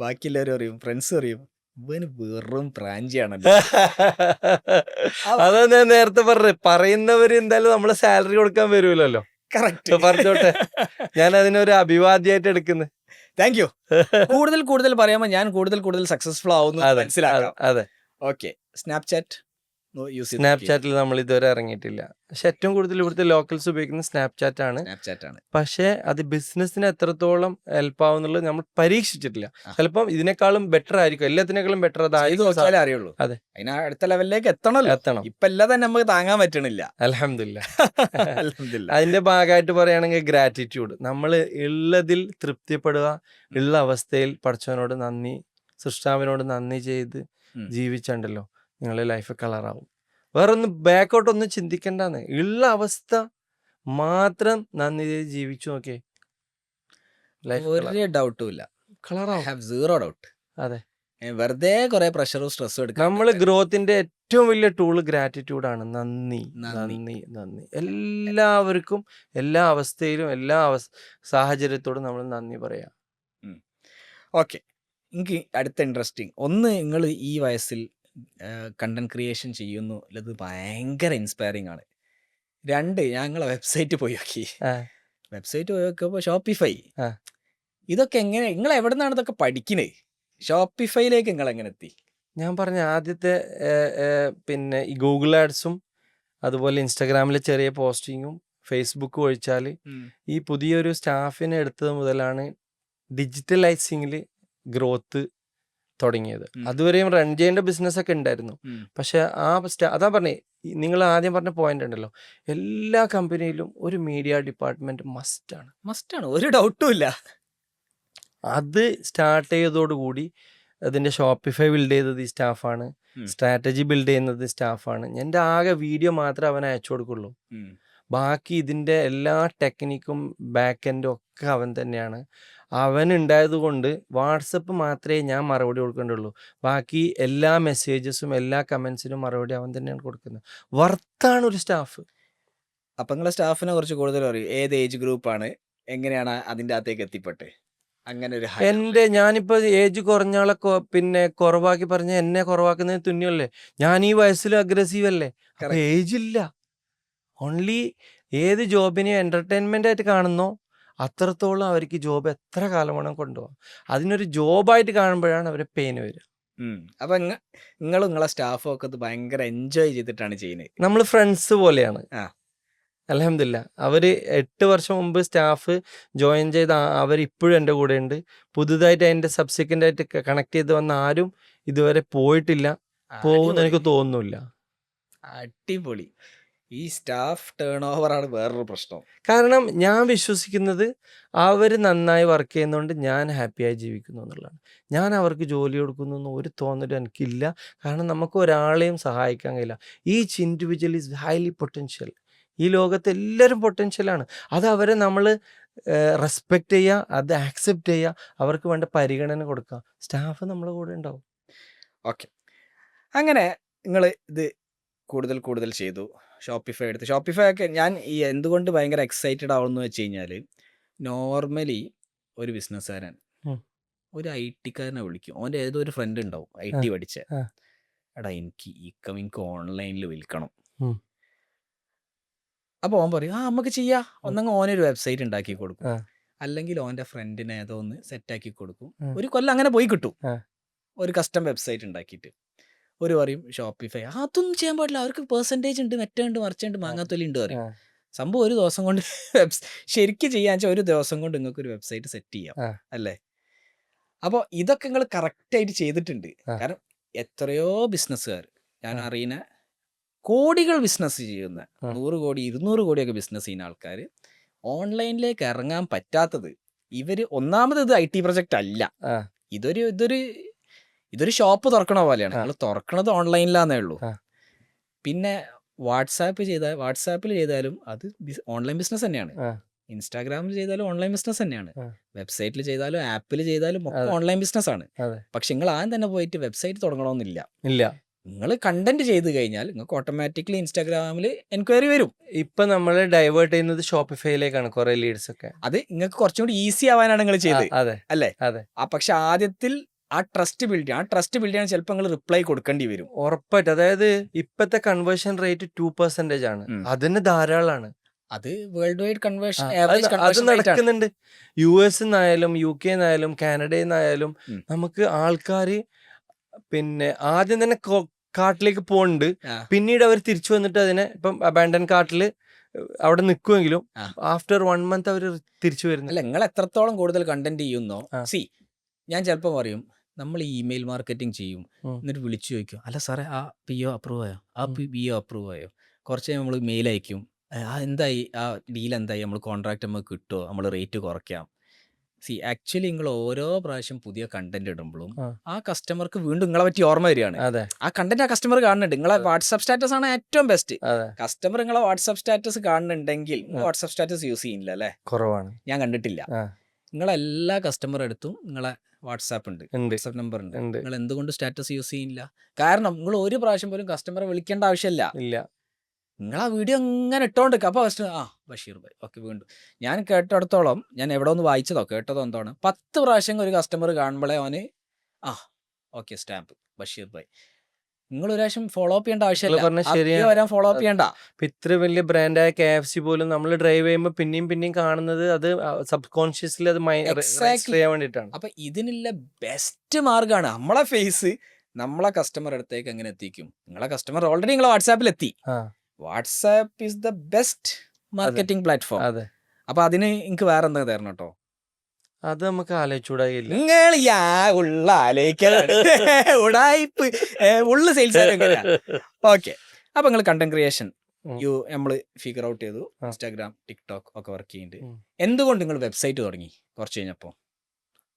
ബാക്കി എല്ലാവരും അറിയും, ഫ്രണ്ട്സ് അറിയും, ഇവന് വെറും പ്രാഞ്ചിയാണല്ലോ. അതാ ഞാൻ നേരത്തെ പറയുന്നവര് എന്തായാലും നമ്മളെ സാലറി കൊടുക്കാൻ വരുമല്ലോ. കറക്റ്റ്, പറഞ്ഞോട്ടെ, ഞാൻ അതിനൊരു അഭിവാദ്യമായിട്ട് എടുക്കുന്നത്. Thank you. കൂടുതൽ പറയാമോ, ഞാൻ കൂടുതൽ സക്സസ്ഫുൾ ആവുന്നു മനസ്സിലാക്കാം. അതെ, ഓക്കെ. സ്നാപ്ചാറ്റ് സ്നാപ്ചാറ്റിൽ നമ്മൾ ഇതുവരെ ഇറങ്ങിയിട്ടില്ല. പക്ഷെ ഏറ്റവും കൂടുതൽ ഇവിടുത്തെ ലോക്കൽസ് ഉപയോഗിക്കുന്നത് സ്നാപ്ചാറ്റ് ആണ്. പക്ഷെ അത് ബിസിനസ്സിന് എത്രത്തോളം ഹെൽപ്പ് ആവുന്നുള്ളത് നമ്മൾ പരീക്ഷിച്ചിട്ടില്ല. ചിലപ്പം ഇതിനേക്കാളും ബെറ്റർ ആയിരിക്കും, എല്ലാത്തിനേക്കാളും ബെറ്റർ അതായത് അറിയുള്ളൂ. അതെ, അതിന് അടുത്ത ലെവലിലേക്ക് എത്തണം. ഇപ്പൊ എല്ലാം തന്നെ നമുക്ക് താങ്ങാൻ പറ്റണില്ല. അൽഹംദുലില്ലാ. അതിന്റെ ഭാഗമായിട്ട് പറയുകയാണെങ്കിൽ ഗ്രാറ്റിറ്റ്യൂഡ്, നമ്മൾ ഉള്ളതിൽ തൃപ്തിപ്പെടുക, ഉള്ള അവസ്ഥയിൽ പഠിച്ചവനോട് നന്ദി, സൃഷ്ടാവിനോട് നന്ദി ചെയ്ത് ജീവിച്ചുണ്ടല്ലോ, നിങ്ങളുടെ ലൈഫ് കളറാവും. വേറൊന്ന് ബാക്കോട്ടൊന്നും ചിന്തിക്കേണ്ടെന്ന്, ഉള്ള അവസ്ഥ മാത്രം നന്ദി ചെയ്ത് ജീവിച്ചു നോക്കിയേ, ലൈഫ് ഒരു ഡൗട്ടും ഇല്ല, കളറാവും. Have zero doubt. അതെ, വെറുതെ കുറെ പ്രഷറും സ്ട്രെസ്സും എടുക്കും. നമ്മൾ ഗ്രോത്തിന്റെ ഏറ്റവും വലിയ ടൂള് ഗ്രാറ്റിറ്റ്യൂഡാണ്. നന്ദി. എല്ലാവർക്കും, എല്ലാ അവസ്ഥയിലും, എല്ലാ സാഹചര്യത്തോടും നമ്മൾ നന്ദി പറയാം. ഓക്കെ, എനിക്ക് അടുത്ത ഇൻട്രസ്റ്റിംഗ് ഒന്ന്, നിങ്ങൾ ഈ വയസ്സിൽ കണ്ടന്റ് ക്രിയേഷൻ ചെയ്യുന്നു അല്ലത് ഭയങ്കര ഇൻസ്പയറിംഗ് ആണ്. 2, ഞങ്ങളെ വെബ്സൈറ്റ് പോയി നോക്കിയപ്പോൾ ഷോപ്പിഫൈ, ഇതൊക്കെ എങ്ങനെ, നിങ്ങൾ എവിടെ നിന്നാണ് ഇതൊക്കെ പഠിക്കുന്നത്? ഷോപ്പിഫൈയിലേക്ക് നിങ്ങൾ എങ്ങനെ എത്തി? ഞാൻ പറഞ്ഞ ആദ്യത്തെ പിന്നെ ഈ ഗൂഗിൾ ആഡ്സും അതുപോലെ ഇൻസ്റ്റാഗ്രാമിലെ ചെറിയ പോസ്റ്റിങ്ങും ഫേസ്ബുക്ക് ഒഴിച്ചാൽ ഈ പുതിയൊരു സ്റ്റാഫിനെ എടുത്തത് മുതലാണ് ഡിജിറ്റലൈസിങ്ങിൽ ഗ്രോത്ത് തുടങ്ങിയത്. അതുവരെയും റൺ ചെയ്യേണ്ട ബിസിനസ് ഒക്കെ ഉണ്ടായിരുന്നു. പക്ഷെ അതാ പറഞ്ഞേ, നിങ്ങൾ ആദ്യം പറഞ്ഞ പോയിന്റ് ഉണ്ടല്ലോ, എല്ലാ കമ്പനിയിലും ഒരു മീഡിയ ഡിപ്പാർട്ട്മെന്റ് മസ്റ്റാണ്, ഒരു ഡൗട്ടും ഇല്ല. അത് സ്റ്റാർട്ട് ചെയ്തതോടുകൂടി അതിൻ്റെ ഷോപ്പിഫൈ ബിൽഡ് ചെയ്തത് ഈ സ്റ്റാഫാണ്, സ്ട്രാറ്റജി ബിൽഡ് ചെയ്യുന്നത് സ്റ്റാഫാണ്. എൻ്റെ ആകെ വീഡിയോ മാത്രമേ അവൻ അയച്ചു കൊടുക്കുള്ളൂ, ബാക്കി ഇതിൻ്റെ എല്ലാ ടെക്നിക്കും ബാക്ക് എൻഡും ഒക്കെ അവൻ തന്നെയാണ്. അവൻ ഉണ്ടായത് കൊണ്ട് വാട്സപ്പ് മാത്രമേ ഞാൻ മറുപടി കൊടുക്കേണ്ടുള്ളൂ, ബാക്കി എല്ലാ മെസ്സേജസും എല്ലാ കമൻസിനും മറുപടി അവൻ തന്നെയാണ് കൊടുക്കുന്നത്. വർത്താണ് ഒരു സ്റ്റാഫ്. അപ്പം നിങ്ങളെ സ്റ്റാഫിനെ കുറിച്ച് കൂടുതൽ പറയും. ഏത് ഏജ് ഗ്രൂപ്പാണ്, എങ്ങനെയാണ് അതിൻ്റെ അകത്തേക്ക് എത്തിപ്പെട്ടെ? അങ്ങനെ ഒരു ഞാനിപ്പോൾ ഏജ് കുറഞ്ഞ ആളെ പിന്നെ കുറവാക്കി പറഞ്ഞ എന്നെ കുറവാക്കുന്നതിന് തുന്നിയല്ലേ. ഞാൻ ഈ വയസ്സിൽ അഗ്രസീവ് അല്ലേ, ഏജ് ഇല്ല. ഓൺലി ഏത് ജോബിനെ എന്റർടൈൻമെന്റ് ആയിട്ട് കാണുന്നോ അത്രത്തോളം അവർക്ക് ജോബ് എത്ര കാലം വേണം കൊണ്ടുപോകാം. അതിനൊരു ജോബായിട്ട് കാണുമ്പോഴാണ് അവരെ പെയിന് വരിക. അപ്പൊ നിങ്ങളെ സ്റ്റാഫും ഒക്കെ ഭയങ്കര എൻജോയ് ചെയ്തിട്ടാണ് ചെയ്യുന്നത്. നമ്മൾ ഫ്രണ്ട്സ് പോലെയാണ്. അൽഹംദുലില്ലാ, അവർ 8 വർഷം മുമ്പ് സ്റ്റാഫ് ജോയിൻ ചെയ്ത അവരിപ്പോഴും എൻ്റെ കൂടെ ഉണ്ട്. പുതുതായിട്ട് അതിൻ്റെ സബ്സിക്വൻ്റ് ആയിട്ട് കണക്ട് ചെയ്ത് വന്ന ആരും ഇതുവരെ പോയിട്ടില്ല, പോകുമെന്ന് എനിക്ക് തോന്നുന്നില്ല. അടിപൊളി. ഈ സ്റ്റാഫ് ടേൺ ഓവറാണ് വേറൊരു പ്രശ്നം. കാരണം ഞാൻ വിശ്വസിക്കുന്നത് അവർ നന്നായി വർക്ക് ചെയ്യുന്നതുകൊണ്ട് ഞാൻ ഹാപ്പിയായി ജീവിക്കുന്നു എന്നുള്ളതാണ്. ഞാൻ അവർക്ക് ജോലി കൊടുക്കുന്നു എന്ന് ഒരു തോന്നലും എനിക്കില്ല. കാരണം നമുക്ക് ഒരാളെയും സഹായിക്കാൻ കഴിയില്ല. Each individual is highly potential. ഈ ലോകത്ത് എല്ലാവരും പൊട്ടൻഷ്യലാണ്. അത് അവരെ നമ്മൾ റെസ്പെക്റ്റ് ചെയ്യുക, അത് ആക്സെപ്റ്റ് ചെയ്യുക, അവർക്ക് വേണ്ട പരിഗണന കൊടുക്കുക. സ്റ്റാഫ് നമ്മളെ കൂടെ ഉണ്ടാവും. ഓക്കെ, അങ്ങനെ നിങ്ങൾ ഇത് കൂടുതൽ ചെയ്തു, ഷോപ്പിഫൈ എടുത്ത്. ഷോപ്പിഫൈ ഒക്കെ ഞാൻ ഈ എന്തുകൊണ്ട് ഭയങ്കര എക്സൈറ്റഡ് ആവുമെന്ന് വെച്ച് കഴിഞ്ഞാൽ, നോർമലി ഒരു ബിസിനസ്സുകാരൻ ഒരു IT-കാരനെ വിളിക്കും. അവൻ്റെ ഏതോ ഒരു ഫ്രണ്ട് ഉണ്ടാവും IT പഠിച്ച, എടാ എനിക്ക് ഓൺലൈനിൽ വിൽക്കണം. അപ്പോൾ ഓൻ പറയും നമുക്ക് ചെയ്യാം, ഒന്നങ്ങ് ഓനൊരു വെബ്സൈറ്റ് ഉണ്ടാക്കി കൊടുക്കും, അല്ലെങ്കിൽ ഓൻ്റെ ഫ്രണ്ടിനെ ഏതോ ഒന്ന് സെറ്റാക്കി കൊടുക്കും. ഒരു കൊല്ലം അങ്ങനെ പോയി കിട്ടും, ഒരു കസ്റ്റം വെബ്സൈറ്റ് ഉണ്ടാക്കിയിട്ട്. ഒരു പറയും ഷോപ്പിഫൈ, അതൊന്നും ചെയ്യാൻ പാടില്ല, അവർക്ക് പെർസെൻറ്റേജ് ഉണ്ട്, മെറ്റുണ്ട്, മറിച്ചുണ്ട്, മാങ്ങാത്തൊലി ഉണ്ട് പറയും. സംഭവം ഒരു ദിവസം കൊണ്ട് ശരിക്കും ചെയ്യാന്ന് വെച്ചാൽ ഒരു ദിവസം കൊണ്ട് നിങ്ങൾക്ക് ഒരു വെബ്സൈറ്റ് സെറ്റ് ചെയ്യാം, അല്ലേ? അപ്പോൾ ഇതൊക്കെ നിങ്ങൾ കറക്റ്റായിട്ട് ചെയ്തിട്ടുണ്ട്. ആ. കാരണം എത്രയോ ബിസിനസ്സുകാർ ഞാൻ അറിയുന്ന കോടികൾ ബിസിനസ് ചെയ്യുന്ന 100 കോടി 200 കോടിയൊക്കെ ബിസിനസ് ചെയ്യുന്ന ആൾക്കാർ ഓൺലൈനിലേക്ക് ഇറങ്ങാൻ പറ്റാത്തത് ഒന്നാമത് ഇത് IT പ്രൊജക്റ്റ് അല്ല, ആ. ഇതൊരു ഷോപ്പ് തുറക്കണ പോലെയാണ്. നിങ്ങൾ തുറക്കണത് ഓൺലൈനിലാന്നേ ഉള്ളൂ. പിന്നെ വാട്സാപ്പിൽ ചെയ്താലും അത് ഓൺലൈൻ ബിസിനസ് തന്നെയാണ്. ഇൻസ്റ്റാഗ്രാമിൽ ചെയ്താലും ഓൺലൈൻ ബിസിനസ് തന്നെയാണ്. വെബ്സൈറ്റിൽ ചെയ്താലും ആപ്പിൽ ചെയ്താലും ഒക്കെ ഓൺലൈൻ ബിസിനസ് ആണ്. പക്ഷെ നിങ്ങൾ ആദ്യം തന്നെ പോയിട്ട് വെബ്സൈറ്റ് തുടങ്ങണമെന്നില്ല. ഇല്ല, നിങ്ങൾ കണ്ടന്റ് ചെയ്ത് കഴിഞ്ഞാൽ നിങ്ങൾക്ക് ഓട്ടോമാറ്റിക്കലി ഇൻസ്റ്റാഗ്രാമിൽ എൻക്വയറി വരും. ഇപ്പൊ നമ്മൾ ഡൈവേർട്ട് ചെയ്യുന്നത് ഷോപ്പിഫൈയിലേക്കാണ് കുറെ ലീഡ്സ് ഒക്കെ. അത് നിങ്ങൾക്ക് കുറച്ചും കൂടി ഈസി ആവാനാണ് നിങ്ങൾ ചെയ്തത്, അതെ അല്ലേ? അതെ. പക്ഷെ ആദ്യത്തിൽ ആ ട്രസ്റ്റ് ബിൽഡ് ചെയ്യാൻ ചിലപ്പോൾ നിങ്ങൾ റിപ്ലൈ കൊടുക്കേണ്ടി വരും. ഉറപ്പായിട്ട്. അതായത് ഇപ്പത്തെ കൺവേർഷൻ റേറ്റ് 2% ആണ്. അതിന് ധാരാളമാണ്. അത് വേൾഡ് വൈഡ് കൺവേർഷൻ അത് നടക്കുന്നുണ്ട്. US നിന്നായാലും UK നിന്നായാലും കാനഡയിൽ നിന്നായാലും നമുക്ക് ആൾക്കാർ പിന്നെ ആദ്യം തന്നെ കാർട്ടിലേക്ക് പോകുന്നുണ്ട്. പിന്നീട് അവർ തിരിച്ചു വന്നിട്ട് അതിനെ ഇപ്പം അബാൻഡൻ കാർട്ടിൽ അവിടെ നിൽക്കുമെങ്കിലും ആഫ്റ്റർ 1 month അവർ തിരിച്ചു വരുന്നു. അല്ല, നിങ്ങൾ എത്രത്തോളം കൂടുതൽ കണ്ടന്റ് ചെയ്യുന്നോ. ഞാൻ ചിലപ്പോൾ പറയും, നമ്മൾ ഇമെയിൽ മാർക്കറ്റിംഗ് ചെയ്യും, എന്നിട്ട് വിളിച്ചു ചോദിക്കും, അല്ല സാറേ ആ PO അപ്രൂവ് ആയോ, ആ BO അപ്രൂവ് ആയോ? കുറച്ച് നമ്മൾ മെയിൽ അയക്കും, എന്തായി ആ ഡീൽ, എന്തായി, നമ്മൾ കോൺട്രാക്ട് നമുക്ക് കിട്ടുമോ, നമ്മൾ റേറ്റ് കുറയ്ക്കാം. ആക്ച്വലി നിങ്ങൾ ഓരോ പ്രാവശ്യം പുതിയ കണ്ടന്റ് ഇടുമ്പോഴും ആ കസ്റ്റമർക്ക് വീണ്ടും നിങ്ങളെ പറ്റി ഓർമ്മ വരികയാണ്. ആ കണ്ടന്റ് ആ കസ്റ്റമർ കാണുന്നുണ്ട്. നിങ്ങളെ വാട്സാപ്പ് സ്റ്റാറ്റസ് ആണ് ഏറ്റവും ബെസ്റ്റ്. കസ്റ്റമർ നിങ്ങളെ വാട്സാപ്പ് സ്റ്റാറ്റസ് കാണുന്നുണ്ടെങ്കിൽ വാട്സാപ്പ് സ്റ്റാറ്റസ് യൂസ് ചെയ്യുന്നില്ല അല്ലേ? കുറവാണ്, ഞാൻ കണ്ടിട്ടില്ല. നിങ്ങളെല്ലാ കസ്റ്റമർ അടുത്തും നിങ്ങളെ വാട്സാപ്പ് ഉണ്ട്, വാട്സാപ്പ് നമ്പർ ഉണ്ട്. നിങ്ങൾ എന്തുകൊണ്ട് സ്റ്റാറ്റസ് യൂസ് ചെയ്യുന്നില്ല? കാരണം നിങ്ങൾ ഒരു പ്രാവശ്യം പോലും കസ്റ്റമറെ വിളിക്കേണ്ട ആവശ്യമില്ല. നിങ്ങൾ ആ വീഡിയോ ഇങ്ങനെ ഇട്ടോണ്ട് അപ്പോൾ ഫസ്റ്റ് ബഷീർ ഭായ് ഓക്കെ വീണ്ടും. ഞാൻ കേട്ടിടത്തോളം, ഞാൻ എവിടെ ഒന്ന് വായിച്ചതോ കേട്ടതോ എന്താണ്, 10 പ്രാവശ്യം ഒരു കസ്റ്റമർ കാണുമ്പോഴേ അവന് ഓക്കെ സ്റ്റാമ്പ് ബഷീർ ഭായ്. നിങ്ങൾ ഒരു പ്രാവശ്യം ഫോളോ അപ്പ് ചെയ്യേണ്ട ആവശ്യമില്ല, വരാൻ ഫോളോ അപ്പ് ചെയ്യണ്ട. ഇത്ര വലിയ ബ്രാൻഡായ KFC പോലും നമ്മൾ ഡ്രൈവ് ചെയ്യുമ്പോൾ പിന്നെയും കാണുന്നത് അത് സബ് കോൺഷ്യസ്ലി അത് ചെയ്യാൻ വേണ്ടിയിട്ടാണ്. അപ്പൊ ഇതിനുള്ള ബെസ്റ്റ് മാർഗമാണ് നമ്മളെ ഫേസ് നമ്മളെ കസ്റ്റമർ അടുത്തേക്ക് എങ്ങനെ എത്തിക്കും. നിങ്ങളെ കസ്റ്റമർ ഓൾറെഡി നിങ്ങളെ വാട്സാപ്പിൽ എത്തി. WhatsApp is the best marketing platform. അപ്പൊ അതിന് എനിക്ക് വേറെ എന്താ തരണം കേട്ടോ? അത് നമുക്ക് ആലോചിച്ചൂടായില്ല. നിങ്ങൾ ഉള്ള സെയിൽസ്. ഓക്കെ, അപ്പൊ നിങ്ങൾ കണ്ടന്റ് ക്രിയേഷൻ നമ്മൾ ഫിഗർ ഔട്ട് ചെയ്തു. ഇൻസ്റ്റാഗ്രാം, ടിക്ടോക്ക് ഒക്കെ വർക്ക് ചെയ്യുന്നുണ്ട്. എന്തുകൊണ്ട് നിങ്ങൾ വെബ്സൈറ്റ് തുടങ്ങി കുറച്ച് കഴിഞ്ഞപ്പോ?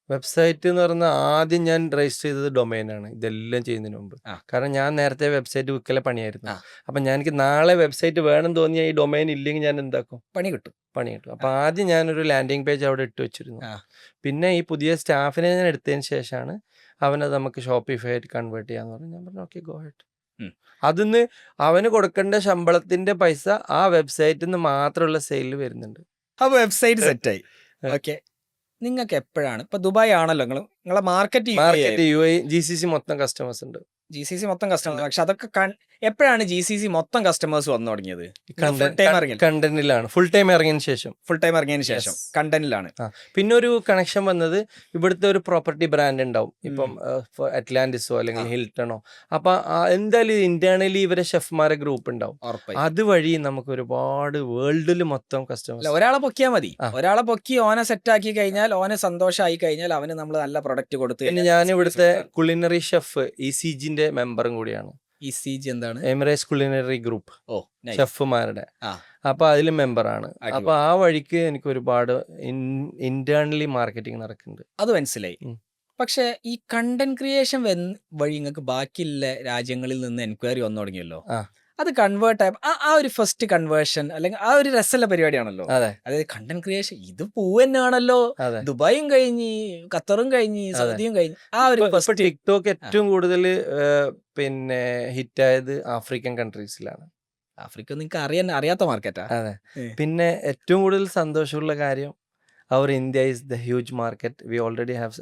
വെബ്സൈറ്റ് എന്ന് പറഞ്ഞാൽ ആദ്യം ഞാൻ രജിസ്റ്റർ ചെയ്തത് ഡൊമൈനാണ്, ഇതെല്ലാം ചെയ്യുന്നതിന് മുമ്പ്. കാരണം ഞാൻ നേരത്തെ വെബ്സൈറ്റ് വിൽക്കലെ പണിയായിരുന്നു. അപ്പം എനിക്ക് നാളെ വെബ്സൈറ്റ് വേണം തോന്നിയാൽ ഈ ഡൊമൈൻ ഇല്ലെങ്കിൽ ഞാൻ എന്താക്കും? പണി കിട്ടും. അപ്പം ആദ്യം ഞാനൊരു ലാൻഡിങ് പേജ് അവിടെ ഇട്ട് വെച്ചിരുന്നു. പിന്നെ ഈ പുതിയ സ്റ്റാഫിനെ ഞാൻ എടുത്തതിന് ശേഷമാണ് അവനത് നമുക്ക് ഷോപ്പിഫൈ ആയിട്ട് കൺവേർട്ട് ചെയ്യാന്ന് പറഞ്ഞു. ഞാൻ പറഞ്ഞു ഓക്കെ ഗോ ഹെഡ്. അതിന്ന് അവന് കൊടുക്കേണ്ട ശമ്പളത്തിന്റെ പൈസ ആ വെബ്സൈറ്റിൽ നിന്ന് മാത്രമുള്ള സെയിലിൽ വരുന്നുണ്ട്. ആ വെബ്സൈറ്റ് സെറ്റായി. ഓക്കെ, നിങ്ങൾക്ക് എപ്പോഴാണ്, ഇപ്പൊ ദുബായ് ആണല്ലോ നിങ്ങളെ മാർക്കറ്റ് UAE GCC മൊത്തം കസ്റ്റമേഴ്സ് ഉണ്ട്. GCC മൊത്തം കസ്റ്റമേഴ്സ്. പക്ഷെ അതൊക്കെ എപ്പോഴാണ് GCC മൊത്തം കസ്റ്റമേഴ്സ് വന്നു തുടങ്ങിയത്? കണ്ടന്റിലാണ്. ഫുൾ ടൈം ഇറങ്ങിയതിന് ശേഷം കണ്ടന്റിലാണ്. പിന്നെ ഒരു കണക്ഷൻ വന്നത് ഇവിടുത്തെ ഒരു പ്രോപ്പർട്ടി ബ്രാൻഡ് ഉണ്ടാവും, ഇപ്പം അറ്റ്ലാന്റിസോ അല്ലെങ്കിൽ ഹിൽട്ടണോ. അപ്പൊ എന്തായാലും ഇന്റേണലി ഇവരെ ഷെഫ്മാരെ ഗ്രൂപ്പ് ഉണ്ടാവും. അതുവഴി നമുക്ക് ഒരുപാട് വേൾഡിൽ മൊത്തം കസ്റ്റമേഴ്സ്. ഒരാളെ പൊക്കിയാൽ മതി. ഒരാളെ പൊക്കി ഓനെ സെറ്റ് ആക്കി കഴിഞ്ഞാൽ, ഓനെ സന്തോഷമായി കഴിഞ്ഞാൽ അവന് നമ്മൾ നല്ല പ്രൊഡക്റ്റ് കൊടുത്ത്. പിന്നെ ഞാൻ ഇവിടുത്തെ കുളിനറി ഷെഫ് ECGന്റെ മെമ്പറും കൂടിയാണ്. ECG എന്താണ്? എമിറേറ്റ്സ് കുളിനറി ഗ്രൂപ്പ്, ഷെഫുമാരുടെ. അപ്പൊ അതിൽ മെമ്പറാണ്. അപ്പൊ ആ വഴിക്ക് എനിക്ക് ഒരുപാട് ഇന്റേണലി മാർക്കറ്റിംഗ് നടക്കുന്നുണ്ട്. അത് മനസ്സിലായി. പക്ഷെ ഈ കണ്ടന്റ് ക്രിയേഷൻ വഴി നിങ്ങൾക്ക് ബാക്കിയുള്ള രാജ്യങ്ങളിൽ നിന്ന് എൻക്വയറി വന്നു തുടങ്ങിയല്ലോ. അത് കൺവേർട്ട് ആയ ആ ഒരു ഫസ്റ്റ് കൺവേർഷൻ അല്ലെങ്കിൽ ആ ഒരു രസമുള്ള പരിപാടിയാണല്ലോ. അതായത് കണ്ടന്റ് ക്രിയേഷൻ ഇത് തന്നെയാണല്ലോ. ദുബായും കഴിഞ്ഞ്, ഖത്തറും കഴിഞ്ഞ്, സൗദിയും കഴിഞ്ഞ്. ആ ഒരു ടിക്ടോക്ക് ഏറ്റവും കൂടുതൽ പിന്നെ ഹിറ്റായത് ആഫ്രിക്കൻ കൺട്രീസിലാണ്. ആഫ്രിക്ക നിങ്ങൾക്ക് അറിയാത്ത മാർക്കറ്റാ. അതെ. പിന്നെ ഏറ്റവും കൂടുതൽ സന്തോഷമുള്ള കാര്യം, our India is the huge market. We already have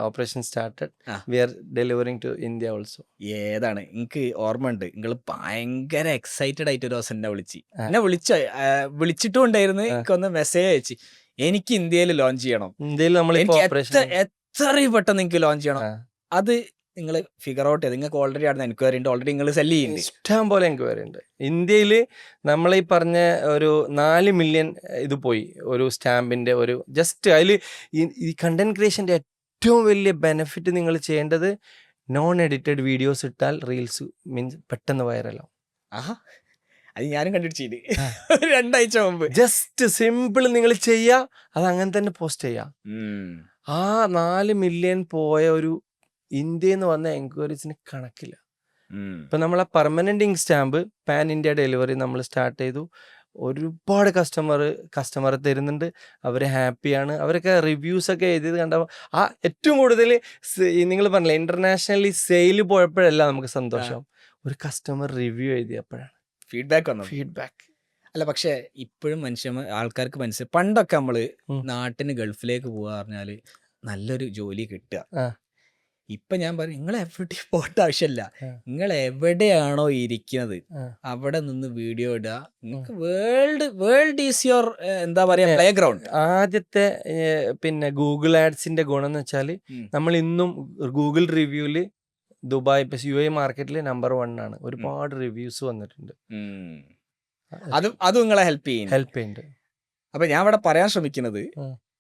operation started. We are delivering to India also. ഏതാണ് എനിക്ക് ഓർമ്മ ഉണ്ട്, നിങ്ങൾ ഭയങ്കര എക്സൈറ്റഡ് ആയിട്ട് ഒരു ദിവസം എന്നെ വിളിച്ചിട്ടും ഉണ്ടായിരുന്നു. എനിക്കൊന്ന് മെസ്സേജ് അയച്ചു, എനിക്ക് ഇന്ത്യയിൽ ലോഞ്ച് ചെയ്യണം. ഇന്ത്യയിൽ നമ്മൾ എത്രയും പെട്ടെന്ന് നിങ്ങൾക്ക് ലോഞ്ച് ചെയ്യണം. അത് നിങ്ങൾ ഫിഗർ ഔട്ട് ചെയ്ത് നിങ്ങൾക്ക് ഓൾറെഡി അവിടെ എൻക്വയറി ഉണ്ട്, ഓൾറെഡി നിങ്ങൾ സെല് ചെയ്യുന്നുണ്ട്. ഇഷ്ടം പോലെ എൻക്വയറി ഉണ്ട്. ഇന്ത്യയിൽ നമ്മൾ ഈ പറഞ്ഞ ഒരു 4 മില്യൺ ഇത് പോയി ഒരു സ്റ്റാമ്പിന്റെ ഒരു ജസ്റ്റ് അതിൽ ഈ കണ്ടന്റ് ക്രിയേഷന്റെ ഏറ്റവും വലിയ ബെനിഫിറ്റ് നിങ്ങൾ ചെയ്യേണ്ടത് നോൺ എഡിറ്റഡ് വീഡിയോസ് ഇട്ടാൽ റീൽസ് മീൻസ് പെട്ടെന്ന് വൈറലാവും. ആഹാ, അത് ഞാനും കണ്ടിട്ട് 2 ആഴ്ച മുമ്പ്. ജസ്റ്റ് സിമ്പിൾ നിങ്ങൾ ചെയ്യുക, അത് അങ്ങനെ തന്നെ പോസ്റ്റ് ചെയ്യുക. ആ 4 മില്യൺ പോയ ഒരു ഇന്ത്യയിൽ നിന്ന് വന്ന എൻക്വയറീസിന് കണക്കില്ല. ഇപ്പം നമ്മളെ permanent ink stamp pan India delivery നമ്മൾ സ്റ്റാർട്ട് ചെയ്തു. ഒരുപാട് കസ്റ്റമർ തരുന്നുണ്ട്, അവർ ഹാപ്പിയാണ്. അവരൊക്കെ റിവ്യൂസ് ഒക്കെ എഴുതിയത് കണ്ടപ്പോൾ ഏറ്റവും കൂടുതൽ നിങ്ങൾ പറഞ്ഞില്ലേ ഇന്റർനാഷണലി സെയിൽ പോയപ്പോഴല്ല നമുക്ക് സന്തോഷം, ഒരു കസ്റ്റമർ റിവ്യൂ എഴുതിയപ്പോഴാണ് ഫീഡ്ബാക്ക്. അല്ല, പക്ഷെ ഇപ്പോഴും ആൾക്കാർക്ക് മനസ്സിലായി. പണ്ടൊക്കെ നമ്മള് നാട്ടിന് ഗൾഫിലേക്ക് പോവാ പറഞ്ഞാല് നല്ലൊരു ജോലി കിട്ടുക. ഇപ്പൊ ഞാൻ പറയും, നിങ്ങൾ എവിടെ പോകേണ്ട ആവശ്യമില്ല, നിങ്ങൾ എവിടെയാണോ ഇരിക്കുന്നത് അവിടെ നിന്ന് വീഡിയോ ഇടുക. നിങ്ങൾക്ക് വേൾഡ് ഈസ് യുവർ എന്താ പറയാ പ്ലേ ഗ്രൗണ്ട്. ആദ്യത്തെ പിന്നെ ഗൂഗിൾ ആഡ്സിന്റെ ഗുണം എന്ന് വെച്ചാല് നമ്മൾ ഇന്നും ഗൂഗിൾ റിവ്യൂല് ദുബായ് UAE മാർക്കറ്റിൽ നമ്പർ 1 ആണ്. ഒരുപാട് റിവ്യൂസ് വന്നിട്ടുണ്ട്. അതും നിങ്ങളെ ഹെൽപ്പ് ചെയ്യുന്നുണ്ട്. അപ്പൊ ഞാൻ ഇവിടെ പറയാൻ ശ്രമിക്കുന്നത്,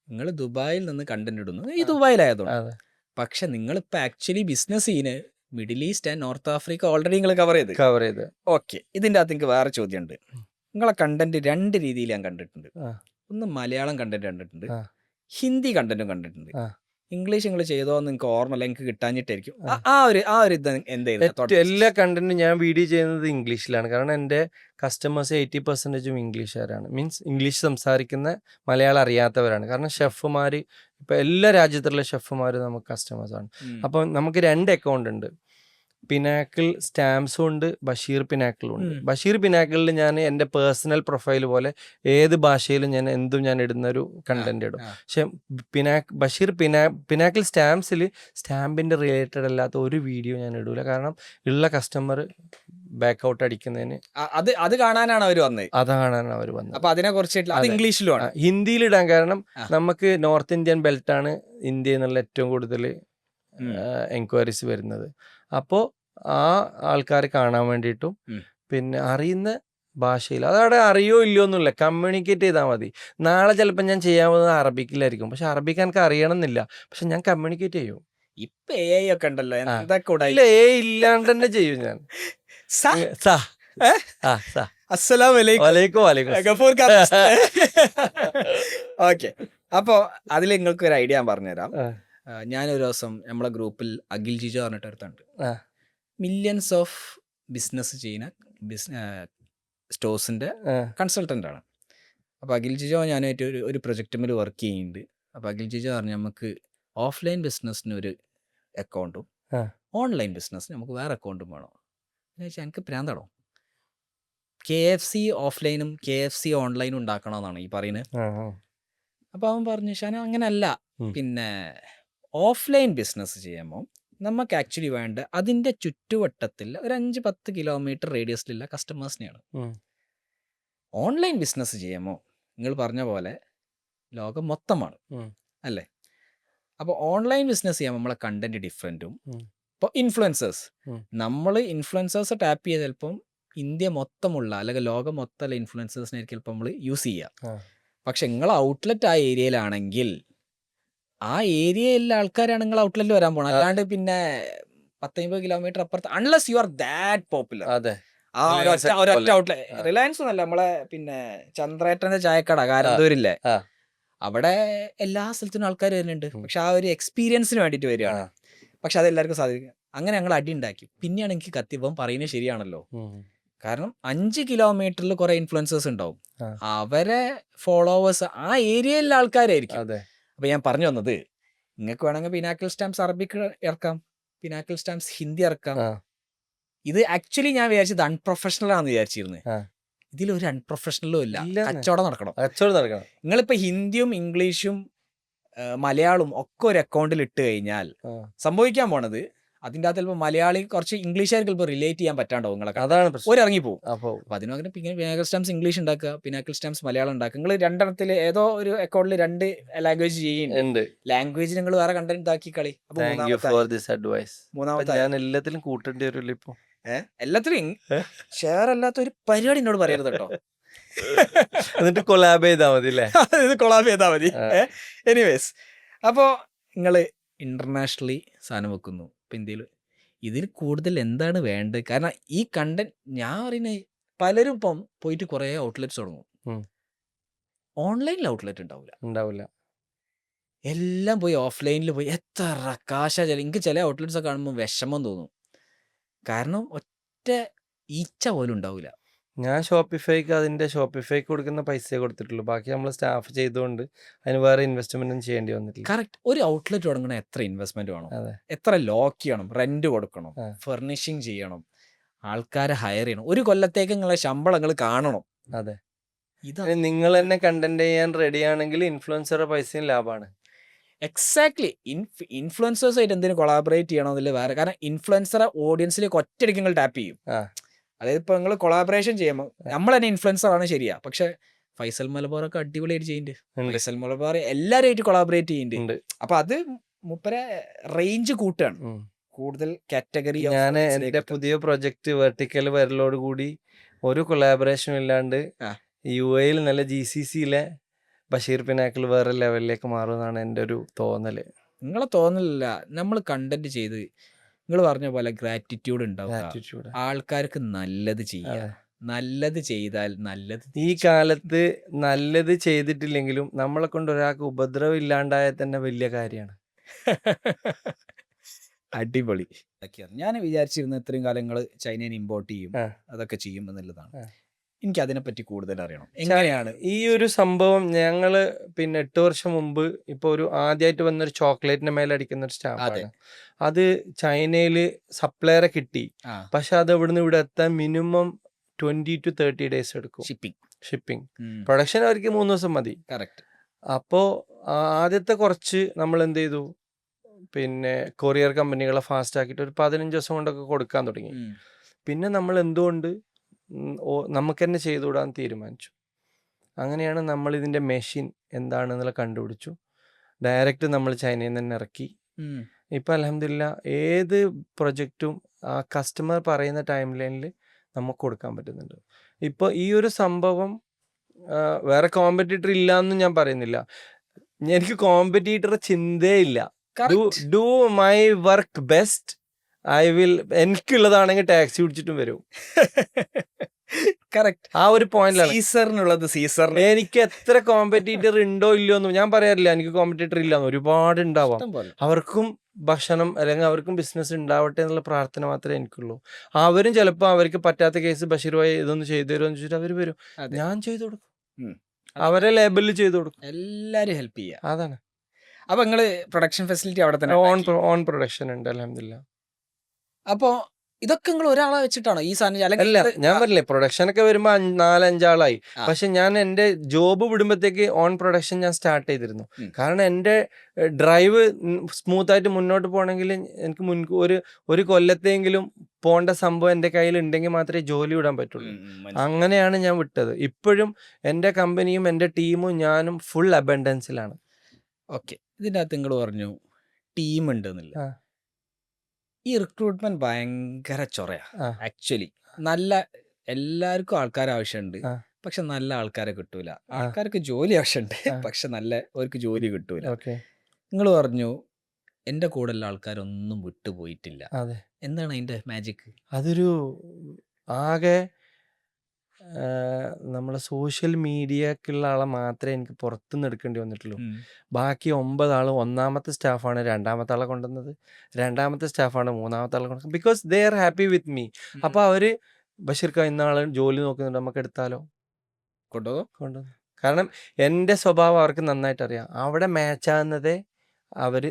നിങ്ങൾ ദുബായിൽ നിന്ന് കണ്ടന്റ് ഇടുന്നു, ഈ ദുബായിലായതുകൊണ്ട്. പക്ഷെ നിങ്ങൾ ഇപ്പൊ ആക്ച്വലി ബിസിനസ് ചെയ്യുന്ന middle east and north Africa already നിങ്ങൾ കവർ ചെയ്ത്. ഓക്കെ, ഇതിന്റെ അകത്ത് എനിക്ക് വേറെ ചോദ്യമുണ്ട്. നിങ്ങളെ കണ്ടന്റ് 2 രീതിയിൽ ഞാൻ കണ്ടിട്ടുണ്ട്. ഒന്ന് മലയാളം കണ്ടന്റ് കണ്ടിട്ടുണ്ട്, ഹിന്ദി കണ്ടന്റും കണ്ടിട്ടുണ്ട്. ഇംഗ്ലീഷ് നിങ്ങൾ ചെയ്തോ എന്ന് എനിക്ക് ഓർമ്മയില്ല, എനിക്ക് കിട്ടാഞ്ഞിട്ടായിരിക്കും. ആ ഒരു ഇത് എന്തായിരുന്നു? എല്ലാ കണ്ടന്റും ഞാൻ വീഡിയോ ചെയ്യുന്നത് ഇംഗ്ലീഷിലാണ്. കാരണം എൻ്റെ കസ്റ്റമേഴ്സ് 80% ഇംഗ്ലീഷുകാരാണ്. മീൻസ് ഇംഗ്ലീഷ് സംസാരിക്കുന്ന മലയാളം അറിയാത്തവരാണ്. കാരണം ഷെഫുമാർ ഇപ്പം എല്ലാ രാജ്യത്തുള്ള ഷെഫുമാർ നമുക്ക് കസ്റ്റമേഴ്സാണ്. അപ്പം നമുക്ക് 2 അക്കൗണ്ട് ഉണ്ട്. പിനാക്കിൾ സ്റ്റാമ്പ്സും ഉണ്ട്, ബഷീർ പിനാക്കിളും ഉണ്ട്. ബഷീർ പിനാക്കിളിൽ ഞാൻ എൻ്റെ പേഴ്സണൽ പ്രൊഫൈൽ പോലെ ഏത് ഭാഷയിലും ഞാൻ ഇടുന്നൊരു കണ്ടന്റ് ഇടും. പക്ഷെ ബഷീർ പിനാക്കിൾ സ്റ്റാമ്പിൻ്റെ റിലേറ്റഡ് അല്ലാത്ത ഒരു വീഡിയോ ഞാൻ ഇടൂല. കാരണം ഉള്ള കസ്റ്റമർ ബാക്ക് ഔട്ട് അടിക്കുന്നതിന് അത് കാണാനാണ് അവർ വന്നത്. അപ്പൊ അതിനെ കുറിച്ച് ഇംഗ്ലീഷിലാണ്, ഹിന്ദിയിൽ ഇടാൻ കാരണം നമുക്ക് നോർത്ത് ഇന്ത്യൻ ബെൽറ്റാണ് ഇന്ത്യയിൽ നിന്നുള്ള ഏറ്റവും കൂടുതൽ എൻക്വയറീസ് വരുന്നത്. അപ്പോൾ ആ ആൾക്കാർ കാണാൻ വേണ്ടിയിട്ടും പിന്നെ അറിയുന്ന ഭാഷയിൽ, അതവിടെ അറിയോ ഇല്ലയോ ഒന്നുമില്ല, കമ്മ്യൂണിക്കേറ്റ് ചെയ്താൽ മതി. നാളെ ചിലപ്പോൾ ഞാൻ ചെയ്യാൻ പോകുന്നത് അറബിക്കിലായിരിക്കും, പക്ഷെ അറബിക്ക് എനിക്ക് അറിയണം എന്നില്ല, പക്ഷെ ഞാൻ കമ്മ്യൂണിക്കേറ്റ് ചെയ്യും. ഇപ്പൊ AI ഒക്കെ ഉണ്ടല്ലോ, AI ഇല്ലാണ്ട് തന്നെ ചെയ്യും ഞാൻ. ഓക്കെ, അപ്പൊ അതിൽ നിങ്ങൾക്ക് ഒരു ഐഡിയ ഞാൻ പറഞ്ഞുതരാം. ഞാനൊരു ദിവസം നമ്മളെ ഗ്രൂപ്പിൽ അഖിൽ ജിജോ പറഞ്ഞിട്ട് എടുത്തുണ്ട്. മില്യൺസ് ഓഫ് ബിസിനസ് ചെയ്യുന്ന സ്റ്റോഴ്സിന്റെ കൺസൾട്ടന്റ് ആണ്. അപ്പോൾ അഖിൽ ജിജോ ഞാനായിട്ട് ഒരു പ്രൊജക്റ്റുമിൽ വർക്ക് ചെയ്യുന്നുണ്ട്. അപ്പോൾ അഖിൽ ജിജോ പറഞ്ഞു, നമുക്ക് ഓഫ്ലൈൻ ബിസിനസ്സിന് ഒരു അക്കൗണ്ടും ഓൺലൈൻ ബിസിനസ്സിന് നമുക്ക് വേറെ അക്കൗണ്ടും വേണം. എന്ന് വെച്ചാൽ എനിക്ക് പ്രാന്താണോ, KFC ഓഫ്ലൈനും KFC ഓൺലൈനും ഉണ്ടാക്കണമെന്നാണ് ഈ പറയുന്നത്. അപ്പോൾ അവൻ പറഞ്ഞു, ഷാന അങ്ങനല്ല, പിന്നെ ഓഫ്ലൈൻ ബിസിനസ് ചെയ്യുമ്പോൾ നമുക്ക് ആക്ച്വലി വേണ്ട അതിൻ്റെ ചുറ്റുവട്ടത്തിൽ ഒരു 5-10 കിലോമീറ്റർ റേഡിയസിലുള്ള കസ്റ്റമേഴ്സിനെയാണ്. ഓൺലൈൻ ബിസിനസ് ചെയ്യുമ്പോൾ നിങ്ങൾ പറഞ്ഞ പോലെ ലോകം മൊത്തമാണ് അല്ലേ. അപ്പോൾ ഓൺലൈൻ ബിസിനസ് ചെയ്യുമ്പോൾ നമ്മളെ കണ്ടന്റ് ഡിഫറെൻറ്റും. ഇപ്പോൾ നമ്മൾ ഇൻഫ്ലുവൻസേഴ്സ് ടാപ്പ് ചെയ്ത് ചിലപ്പം ഇന്ത്യ മൊത്തമുള്ള അല്ലെങ്കിൽ ലോകം മൊത്തമുള്ള ഇൻഫ്ലുവൻസേഴ്സിനായിരിക്കും ചിലപ്പോൾ നമ്മൾ യൂസ് ചെയ്യുക. പക്ഷെ നിങ്ങൾ ഔട്ട്ലെറ്റ് ആ ഏരിയയിലാണെങ്കിൽ ആ ഏരിയയിലെ ആൾക്കാരാണ് നിങ്ങൾ ഔട്ട്ലെറ്റ് വരാൻ പോകണം. അല്ലാണ്ട് പിന്നെ 10-50 കിലോമീറ്റർ അപ്പുറത്ത്, unless you are that popular. ആ ഒരൊറ്റ ഔട്ട്ലെറ്റ്. റിലയൻസ് ഒന്നല്ല, നമ്മളെ പിന്നെ ചന്ദ്രേട്ടന്റെ ചായക്കട കാരന്തൂരില്ലേ, അവിടെ എല്ലാ സ്ഥലത്തിനും ആൾക്കാർ വരുന്നുണ്ട്. പക്ഷെ ആ ഒരു എക്സ്പീരിയൻസിന് വേണ്ടിയിട്ട് വരികയാണ്. പക്ഷെ അതെല്ലാവർക്കും സാധിക്കും. അങ്ങനെ ഞങ്ങൾ അടി ഉണ്ടാക്കി. പിന്നെയാണ് എനിക്ക് കത്തിപ്പം പറയുന്നത് ശരിയാണല്ലോ. കാരണം 5 കിലോമീറ്ററിൽ കുറെ ഇൻഫ്ലുവൻസേഴ്സ് ഉണ്ടാവും, അവരെ ഫോളോവേഴ്സ് ആ ഏരിയയിലെ ആൾക്കാരായിരിക്കും. അപ്പൊ ഞാൻ പറഞ്ഞു വന്നത്, നിങ്ങൾക്ക് വേണമെങ്കിൽ പിനാക്കിൾ സ്റ്റാമ്പ്സ് അറബിക്ക് ഇറക്കാം, പിനാക്കിൾ സ്റ്റാമ്പ്സ് ഹിന്ദി ഇറക്കാം. ഇത് ആക്ച്വലി ഞാൻ വിചാരിച്ചത് അൺപ്രൊഫഷണൽ ആണെന്ന് വിചാരിച്ചിരുന്നത്. ഇതിലൊരു അൺപ്രൊഫഷണലും ഇല്ല, കച്ചവടം നടക്കണം. നിങ്ങളിപ്പോ ഹിന്ദിയും ഇംഗ്ലീഷും മലയാളവും ഒക്കെ ഒരു അക്കൗണ്ടിൽ ഇട്ട് കഴിഞ്ഞാൽ സംഭവിക്കാൻ പോണത്, അതിൻ്റെ അകത്ത് ചിലപ്പോൾ മലയാളി കുറച്ച് ഇംഗ്ലീഷുകാർക്ക് ചിലപ്പോൾ റിലേറ്റ് ചെയ്യാൻ പറ്റാണ്ടാവും. നിങ്ങളൊക്കെ അതാണ് ഇറങ്ങി പോകും. അപ്പോൾ അതിനു പിനാക്കിൾ സ്റ്റാമ്പ്സ് ഇംഗ്ലീഷ് ഉണ്ടാക്കുക, പിനാക്കിൾ സ്റ്റാമ്പ്സ് മലയാളം ഉണ്ടാക്കുക. നിങ്ങൾ 2 ഏതോ ഒരു അക്കൗണ്ടിൽ 2 ലാംഗ്വേജ് ചെയ്യുന്നുണ്ട്. ലാംഗ്വേജ് നിങ്ങൾ വേറെ കണ്ടന്റ് ആക്കി കളി. മൂന്നാമത്തെ ഞാൻ എല്ലാത്തിലും കൂട്ടേണ്ടി വരില്ല. ഇപ്പൊ എല്ലാത്തിലും ഷെയർ അല്ലാത്ത ഒരു പരിപാടി എന്നോട് പറയരുത് കേട്ടോ. എന്നിട്ട് കൊളാബ് ചെയ്താൽ മതി അല്ലേ? ഇത് കൊളാബ് ചെയ്താൽ മതി. എനിവേസ്, അപ്പോൾ നിങ്ങൾ ഇൻ്റർനാഷണലി സാധനം വെക്കുന്നു. ഇപ്പം ഇന്ത്യയിൽ ഇതിൽ കൂടുതൽ എന്താണ് വേണ്ടത്? കാരണം ഈ കണ്ടന്റ് ഞാൻ പറയുന്നത് പലരും ഇപ്പം പോയിട്ട് കുറേ ഔട്ട്ലെറ്റ്സ് തുടങ്ങും. ഉം. ഓൺലൈനിൽ ഔട്ട്ലെറ്റ് ഉണ്ടാവില്ല. ഉണ്ടാവില്ല. എല്ലാം പോയി ഓഫ്ലൈനിൽ പോയി എത്ര കാശാ എനിക്ക് ചില ഔട്ട്ലെറ്റ്സ് ഒക്കെ കാണുമ്പോൾ വിഷമം തോന്നും. കാരണം ഒറ്റ ഈച്ച പോലും ഉണ്ടാവില്ല. ഞാൻ ഷോപ്പിഫൈക്ക് കൊടുക്കുന്ന പൈസയെ കൊടുത്തിട്ടുള്ളൂ. ബാക്കി നമ്മൾ സ്റ്റാഫ് ചെയ്തുകൊണ്ട് അതിന് വേറെ ഇൻവെസ്റ്റ്മെന്റ് ഒന്നും ചെയ്യേണ്ടി വന്നിട്ടില്ല. കറക്റ്റ്. ഒരു ഔട്ട്ലെറ്റ് തുടങ്ങണ എത്ര ഇൻവെസ്റ്റ്മെന്റ് വേണം, അതെ. എത്ര ലോക്ക് ചെയ്യണം, റെന്റ് കൊടുക്കണം, ആ. ഫർണിഷിങ് ചെയ്യണം, ആൾക്കാരെ ഹയർ ചെയ്യണം, ഒരു കൊല്ലത്തേക്ക് നിങ്ങളെ ശമ്പളം നിങ്ങൾ കാണണം. അതെ. ഇതാ നിങ്ങൾ തന്നെ കണ്ടന്റ് ചെയ്യാൻ റെഡി ആണെങ്കിൽ ഇൻഫ്ലുവൻസറുടെ പൈസയും ലാഭമാണ്. എക്സാക്ട്ലി. ഇൻഫ്ലുവൻസേഴ്സ് ആയിട്ട് എന്തിനും കൊളാബറേറ്റ് ചെയ്യണമെന്നില്ല വേറെ. കാരണം ഇൻഫ്ലുവൻസറെ ഓഡിയൻസിലേക്ക് ഒറ്റയടിക്ക് നിങ്ങൾ ടാപ്പ് ചെയ്യും. ആ. അതായത് ഇപ്പോൾ നിങ്ങൾ കൊളാബറേഷൻ ചെയ്യുമ്പോൾ നമ്മൾ തന്നെ ഇൻഫ്ലുവൻസർ ആണ് ശരിയാ, പക്ഷെ ഫൈസൽ മലബാറൊക്കെ അടിപൊളിയായിട്ട് ചെയ്യുന്നുണ്ട്. ഉണ്ട്. ഫൈസൽ മലബാർ എല്ലാവരുമായിട്ട് കൊളാബറേറ്റ് ചെയ്യുന്നുണ്ട്. ഉണ്ട്. അപ്പൊ അത് മുപ്പര റേഞ്ച് കൂട്ടുകയാണ്, ഉം. കൂടുതൽ കാറ്റഗറി. ഞാൻ എന്റെ പുതിയ പ്രൊജക്ട് വെർട്ടിക്കൽ വരലോട് കൂടി ഒരു കൊളാബറേഷനും ഇല്ലാണ്ട് ആ. UAE നല്ല GCCയിലെ ബഷീർ പിനാക്കിൾ വേറെ ലെവലിലേക്ക് മാറുമെന്നാണ് എൻ്റെ ഒരു തോന്നല്. നിങ്ങളെ തോന്നലില്ല, നമ്മൾ കണ്ടന്റ് ചെയ്ത് നിങ്ങൾ പറഞ്ഞ പോലെ ഗ്രാറ്റിറ്റ്യൂഡ് ഉണ്ടാവുക, ആറ്റിറ്റ്യൂഡ്. ആൾക്കാർക്ക് നല്ലത് ചെയ്യുക. അതെ. നല്ലത് ചെയ്താൽ നല്ലത് ഈ കാലത്ത് നല്ലത് ചെയ്തിട്ടില്ലെങ്കിലും നമ്മളെ കൊണ്ട് ഒരാൾക്ക് ഉപദ്രവം ഇല്ലാണ്ടായാൽ തന്നെ വലിയ കാര്യമാണ്. അടിപൊളി. ഞാൻ വിചാരിച്ചിരുന്ന ഇത്രയും കാലങ്ങൾ ചൈനയിൽ ഇമ്പോർട്ട് ചെയ്യും, ആ. അതൊക്കെ ചെയ്യും എന്നുള്ളതാണ്. ആ. എനിക്ക് അതിനെപ്പറ്റി കൂടുതൽ അറിയണം. എങ്ങനെയാണ് ഈ ഒരു സംഭവം ഞങ്ങള് 8 വർഷം മുമ്പ് ഇപ്പൊ ഒരു ആദ്യമായിട്ട് വന്നൊരു ചോക്ലേറ്റിന്റെ മേലെ അടിക്കുന്ന ഒരു സ്റ്റാമ്പാണ്. അത് ചൈനയില് സപ്ലയറെ കിട്ടി. ആ, പക്ഷെ അത് ഇവിടുന്ന് ഇവിടെ എത്താൻ മിനിമം 20 to 30 days എടുക്കും ഷിപ്പിംഗ്. പ്രൊഡക്ഷൻ അവർക്ക് 3 ദിവസം മതി. കറക്റ്റ്. അപ്പോൾ ആദ്യത്തെ കുറച്ച് നമ്മൾ എന്ത് ചെയ്തു, പിന്നെ കൊറിയർ കമ്പനികളെ ഫാസ്റ്റ് ആക്കിയിട്ട് ഒരു 15 ദിവസം കൊണ്ടൊക്കെ കൊടുക്കാൻ തുടങ്ങി. പിന്നെ നമ്മൾ എന്തുകൊണ്ട് നമുക്ക് തന്നെ ചെയ്തുകൂടാൻ തീരുമാനിച്ചു. അങ്ങനെയാണ് നമ്മൾ ഇതിൻ്റെ മെഷീൻ എന്താണെന്നുള്ള കണ്ടുപിടിച്ചു. ഡയറക്റ്റ് നമ്മൾ ചൈനയിൽ നിന്ന് തന്നെ ഇറക്കി. ഇപ്പം അൽഹംദുലില്ലാ ഏത് പ്രൊജക്റ്റും ആ കസ്റ്റമർ പറയുന്ന ടൈം ലൈനിൽ നമുക്ക് കൊടുക്കാൻ പറ്റുന്നുണ്ട്. ഇപ്പോൾ ഈ ഒരു സംഭവം വേറെ കോമ്പറ്റീറ്റർ ഇല്ല എന്നും ഞാൻ പറയുന്നില്ല. എനിക്ക് കോമ്പറ്റീറ്റർ ചിന്തയില്ല. Do my work best. എനിക്കുള്ളതാണെങ്കിൽ ടാക്സി പിടിച്ചിട്ടും വരും. കറക്റ്റ്. ആ ഒരു പോയിന്റിലാണ്. സീസറിനുള്ളത് സീസറിന്. എനിക്ക് എത്ര കോമ്പറ്റീറ്റർ ഉണ്ടോ ഇല്ലയോ എന്നും ഞാൻ പറയാറില്ല. എനിക്ക് കോമ്പറ്റീറ്റർ ഇല്ലാന്ന്, ഒരുപാട് ഉണ്ടാവാം. അവർക്കും ഭക്ഷണം അല്ലെങ്കിൽ അവർക്കും ബിസിനസ് ഉണ്ടാവട്ടെ എന്നുള്ള പ്രാർത്ഥന മാത്രമേ എനിക്കുള്ളൂ. അവരും ചിലപ്പോൾ അവർക്ക് പറ്റാത്ത കേസ് ബഷീർ ഭായി ഇതൊന്ന് ചെയ്തു തരുമോ എന്ന് ചോദിച്ചിട്ട് അവർ വരും. ഞാൻ ചെയ്തു കൊടുക്കും, അവരെ ലേബലിൽ ചെയ്തു കൊടുക്കും. എല്ലാരും ഹെൽപ്പ് ചെയ്യുക. അതാണ്. അപ്പൊ നിങ്ങള് പ്രൊഡക്ഷൻ ഫെസിലിറ്റി അവിടെ തന്നെ ഓൺ പ്രൊഡക്ഷൻ ഉണ്ട് അൽഹംദുലില്ലാ. അപ്പൊ ഇതൊക്കെ നിങ്ങൾ ഒരാളെ വെച്ചിട്ടാണോ ഈ സാധനം? അല്ല, ഞാൻ പറഞ്ഞില്ലേ പ്രൊഡക്ഷനൊക്കെ വരുമ്പോ 4-5 ആളായി. പക്ഷെ ഞാൻ എന്റെ ജോബ് വിടുമ്പോഴത്തേക്ക് ഓൺ പ്രൊഡക്ഷൻ ഞാൻ സ്റ്റാർട്ട് ചെയ്തിരുന്നു. കാരണം എന്റെ ഡ്രൈവ് സ്മൂത്ത് ആയിട്ട് മുന്നോട്ട് പോകണമെങ്കിൽ എനിക്ക് ഒരു കൊല്ലത്തെങ്കിലും പോകേണ്ട സംഭവം എൻ്റെ കയ്യിൽ ഉണ്ടെങ്കിൽ മാത്രമേ ജോലി വിടാൻ പറ്റുള്ളൂ. അങ്ങനെയാണ് ഞാൻ വിട്ടത്. ഇപ്പോഴും എൻ്റെ കമ്പനിയും എൻ്റെ ടീമും ഞാനും ഫുൾ അബൻഡൻസിലാണ്. ഓക്കെ. ഇതിൻ്റെ അകത്ത് നിങ്ങൾ പറഞ്ഞു ടീം ഉണ്ട് എന്നില്ല. ഈ റിക്രൂട്ട്മെന്റ് ഭയങ്കര ചൊറയാ ആക്ച്വലി. നല്ല എല്ലാവർക്കും ആൾക്കാർ ആവശ്യമുണ്ട്, പക്ഷെ നല്ല ആൾക്കാരെ കിട്ടൂല. ആൾക്കാർക്ക് ജോലി ആവശ്യമുണ്ട്, പക്ഷെ അവർക്ക് ജോലി കിട്ടൂല. നിങ്ങൾ പറഞ്ഞു എൻ്റെ കൂടെയുള്ള ആൾക്കാരൊന്നും വിട്ടുപോയിട്ടില്ല. എന്താണ് അതിന്റെ മാജിക്? അതൊരു ആകെ നമ്മളെ സോഷ്യൽ മീഡിയക്കുള്ള ആളെ മാത്രമേ എനിക്ക് പുറത്തുനിന്ന് എടുക്കേണ്ടി വന്നിട്ടുള്ളൂ. ബാക്കി 9 ആളും ഒന്നാമത്തെ സ്റ്റാഫാണ് രണ്ടാമത്തെ ആളെ കൊണ്ടുവന്നത്, രണ്ടാമത്തെ സ്റ്റാഫാണ് മൂന്നാമത്തെ ആളെ കൊണ്ടുവന്നത്. Because they are happy with me. അപ്പോൾ അവർ ബഷീർക്ക ഇന്നാൾ ജോലി നോക്കുന്നുണ്ട്, നമുക്ക് എടുത്താലോ, കൊണ്ടുവന്നു. കാരണം എൻ്റെ സ്വഭാവം അവർക്ക് നന്നായിട്ട് അറിയാം. അവിടെ മാച്ചാകുന്നതേ അവർ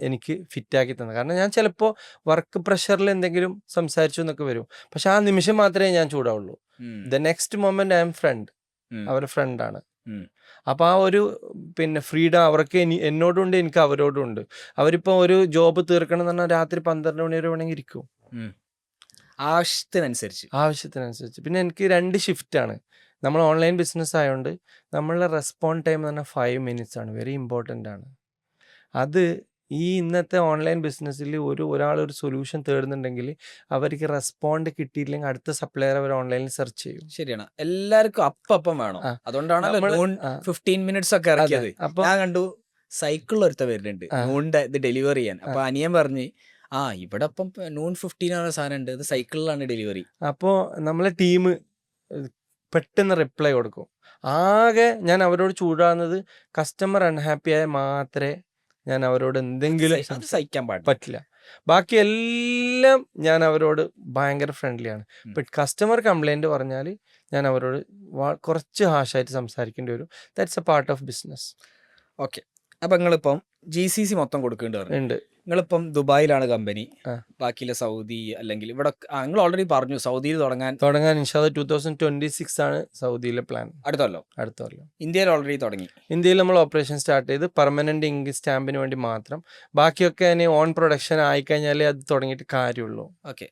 എനിക്ക് ഫിറ്റാക്കി തന്നത്. കാരണം ഞാൻ ചിലപ്പോൾ വർക്ക് പ്രഷറിൽ എന്തെങ്കിലും സംസാരിച്ചു എന്നൊക്കെ വരും, പക്ഷെ ആ നിമിഷം മാത്രമേ ഞാൻ ചൂടാവുള്ളൂ. The next moment I'm friend, അവർ ഫ്രണ്ടാണ്. അപ്പോൾ ആ ഒരു ഫ്രീഡം അവർക്ക് എന്നോടുണ്ട്, എനിക്ക് അവരോടും ഉണ്ട്. അവരിപ്പോൾ ഒരു ജോബ് തീർക്കണം എന്ന് പറഞ്ഞാൽ രാത്രി 12 മണി വരെ വേണമെങ്കിൽ ഇരിക്കും, ആവശ്യത്തിനനുസരിച്ച്. പിന്നെ എനിക്ക് 2 ഷിഫ്റ്റാണ്. നമ്മൾ ഓൺലൈൻ ബിസിനസ് ആയതുകൊണ്ട് നമ്മളുടെ റെസ്പോണ്ട് ടൈം എന്ന് പറഞ്ഞാൽ 5 minutes ആണ്. വെരി ഇമ്പോർട്ടൻ്റ് ആണ് അത്. ഈ ഇന്നത്തെ ഓൺലൈൻ ബിസിനസ്സിൽ ഒരാൾ ഒരു സൊല്യൂഷൻ തേടുന്നുണ്ടെങ്കിൽ അവർക്ക് റെസ്പോണ്ട് കിട്ടിയില്ലെങ്കിൽ അടുത്ത സപ്ലയർ അവർ ഓൺലൈനിൽ സെർച്ച് ചെയ്യും. ശരിയാണ്. എല്ലാവർക്കും അപ്പം വേണം. അതുകൊണ്ടാണ് 15 minutes ഒക്കെ ഇറക്കിയത്. ഞാൻ കണ്ടു സൈക്കിളിൽ ഒരുത്ത വരുന്നുണ്ട് ആ. നൂണിന്റെ ഇത് ഡെലിവറി ചെയ്യാൻ. അപ്പൊ അനിയൻ പറഞ്ഞ് ഇവിടെ ഇപ്പം നൂൺ 15 സാധനം ഉണ്ട്, ഇത് സൈക്കിളിലാണ് ഡെലിവറി. അപ്പോൾ നമ്മളെ ടീം പെട്ടെന്ന് റിപ്ലൈ കൊടുക്കും. ആകെ ഞാൻ അവരോട് ചൂടാകുന്നത് കസ്റ്റമർ അൺഹാപ്പി ആയാൽ മാത്രമേ ഞാൻ അവരോട് എന്തെങ്കിലും അത് സഹിക്കാൻ പാടില്ല. പറ്റില്ല. ബാക്കി എല്ലാം ഞാൻ അവരോട് ഭയങ്കര ഫ്രണ്ട്ലിയാണ്. ബട്ട് കസ്റ്റമർ കംപ്ലൈൻറ്റ് പറഞ്ഞാൽ ഞാൻ അവരോട് കുറച്ച് ഹാഷായിട്ട് സംസാരിക്കേണ്ടി വരും. That's A part of business. Okay, അപ്പം നിങ്ങളിപ്പം GCC മൊത്തം കൊടുക്കേണ്ടി വരും. ഉണ്ട്. നിങ്ങളിപ്പം ദുബായിലാണ് കമ്പനി, ആ. ബാക്കിയുള്ള സൗദി അല്ലെങ്കിൽ ഇവിടെ നിങ്ങൾ ഓൾറെഡി പറഞ്ഞു സൗദിയിൽ തുടങ്ങാൻ ഇൻഷാല്ലാ 2026 ആണ് സൗദിയിലെ പ്ലാൻ. അടുത്തല്ലോ. അടുത്ത കൊല്ലം. ഇന്ത്യയിൽ ഓൾറെഡി തുടങ്ങി. ഇന്ത്യയിൽ നമ്മൾ ഓപ്പറേഷൻ സ്റ്റാർട്ട് ചെയ്ത് പെർമനന്റ് ഇങ്ക് സ്റ്റാമ്പിന് വേണ്ടി മാത്രം. ബാക്കിയൊക്കെ ഇനി ഓൺ പ്രൊഡക്ഷൻ ആയിക്കഴിഞ്ഞാലേ അത് തുടങ്ങിയിട്ട് കാര്യമുള്ളൂ. ഓക്കെ,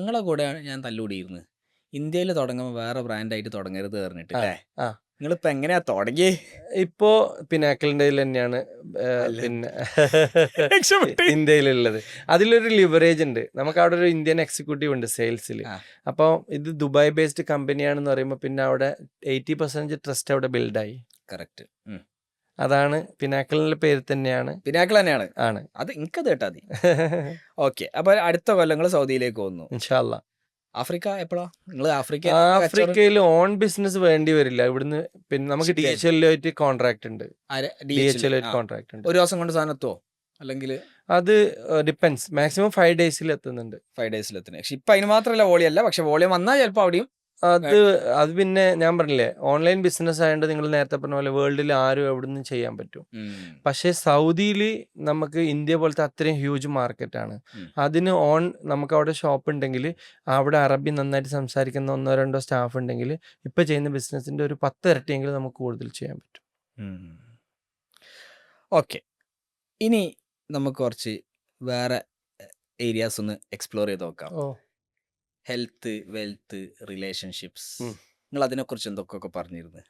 നിങ്ങളെ കൂടെയാണ് ഞാൻ തല്ലുകൂടിയിരുന്നത്. ഇന്ത്യയിൽ തുടങ്ങുമ്പോൾ വേറെ ബ്രാൻഡായിട്ട് തുടങ്ങരുത് പറഞ്ഞിട്ട് അല്ലേ? ആ. നിങ്ങളിപ്പോൾ എങ്ങനെയാ തുടങ്ങിയേ? ഇപ്പോൾ പിനാക്കിളിൻ്റെ തന്നെയാണ് പിന്നെ ഇന്ത്യയിലുള്ളത്. അതിലൊരു ലിവറേജ് ഉണ്ട്. നമുക്ക് അവിടെ ഒരു ഇന്ത്യൻ എക്സിക്യൂട്ടീവ് ഉണ്ട് സെയിൽസിൽ. അപ്പോൾ ഇത് ദുബായ് ബേസ്ഡ് കമ്പനിയാണെന്ന് പറയുമ്പോൾ പിന്നെ അവിടെ 80% ട്രസ്റ്റ് അവിടെ ബിൽഡായി. കറക്റ്റ്. അതാണ് പിനാക്കിളിന്റെ പേര് തന്നെയാണ്. പിനാക്കിൾ തന്നെയാണ് ആണ്. അത് എനിക്കത് കേട്ടാ മതി. ഓക്കെ, അപ്പൊ അടുത്ത കൊല്ലങ്ങൾ സൗദിയിലേക്ക് പോകുന്നു. ഇൻഷാ അല്ലാ. ആഫ്രിക്ക എപ്പോഴാ നിങ്ങൾ? ആഫ്രിക്കയിൽ ഓൺ ബിസിനസ് വേണ്ടി വരില്ല. ഇവിടുന്ന് പിന്നെ നമുക്ക് DHL ആയിട്ട് കോൺട്രാക്ട് ഉണ്ട്. DHL ആയിട്ട് കോൺട്രാക്ട് ഉണ്ട്. ഒരു ദിവസം കൊണ്ട് സാധനം എത്തുമോ? അല്ലെങ്കിൽ അത് ഡിപ്പെൻസ്. മാക്സിമം 5 ഡേയ്സിൽ എത്തുന്നുണ്ട്. 5 ഡേയ്സിൽ എത്തുന്നത്. പക്ഷെ ഇപ്പൊ അതിന് മാത്രമല്ല വോളിയം അല്ല, പക്ഷെ വോളിയം വന്നാൽ ചിലപ്പോൾ അവിടെയും അത് പിന്നെ ഞാൻ പറഞ്ഞില്ലേ ഓൺലൈൻ ബിസിനസ് ആയതുകൊണ്ട് നിങ്ങൾ നേരത്തെ പറഞ്ഞ പോലെ വേൾഡിൽ ആരും എവിടെ നിന്നും ചെയ്യാൻ പറ്റും. പക്ഷേ സൗദിയിൽ നമുക്ക് ഇന്ത്യ പോലത്തെ അത്രയും ഹ്യൂജ് മാർക്കറ്റാണ്. അതിന് നമുക്ക് അവിടെ ഷോപ്പ് ഉണ്ടെങ്കിൽ അവിടെ അറബി നന്നായിട്ട് സംസാരിക്കുന്ന 1-2 സ്റ്റാഫ് ഉണ്ടെങ്കിൽ ഇപ്പം ചെയ്യുന്ന ബിസിനസ്സിൻ്റെ ഒരു 10 ഇരട്ടിയെങ്കിലും നമുക്ക് കൂടുതൽ ചെയ്യാൻ പറ്റും. ഓക്കെ, ഇനി നമുക്ക് കുറച്ച് വേറെ ഏരിയാസ് ഒന്ന് എക്സ്പ്ലോർ ചെയ്ത് നോക്കാം. ഹെൽത്ത്, വെൽത്ത്, റിലേഷൻഷിപ്സ്, നിങ്ങൾ അതിനെക്കുറിച്ച് എന്തൊക്കെയൊക്കെ പറഞ്ഞിരുന്നു?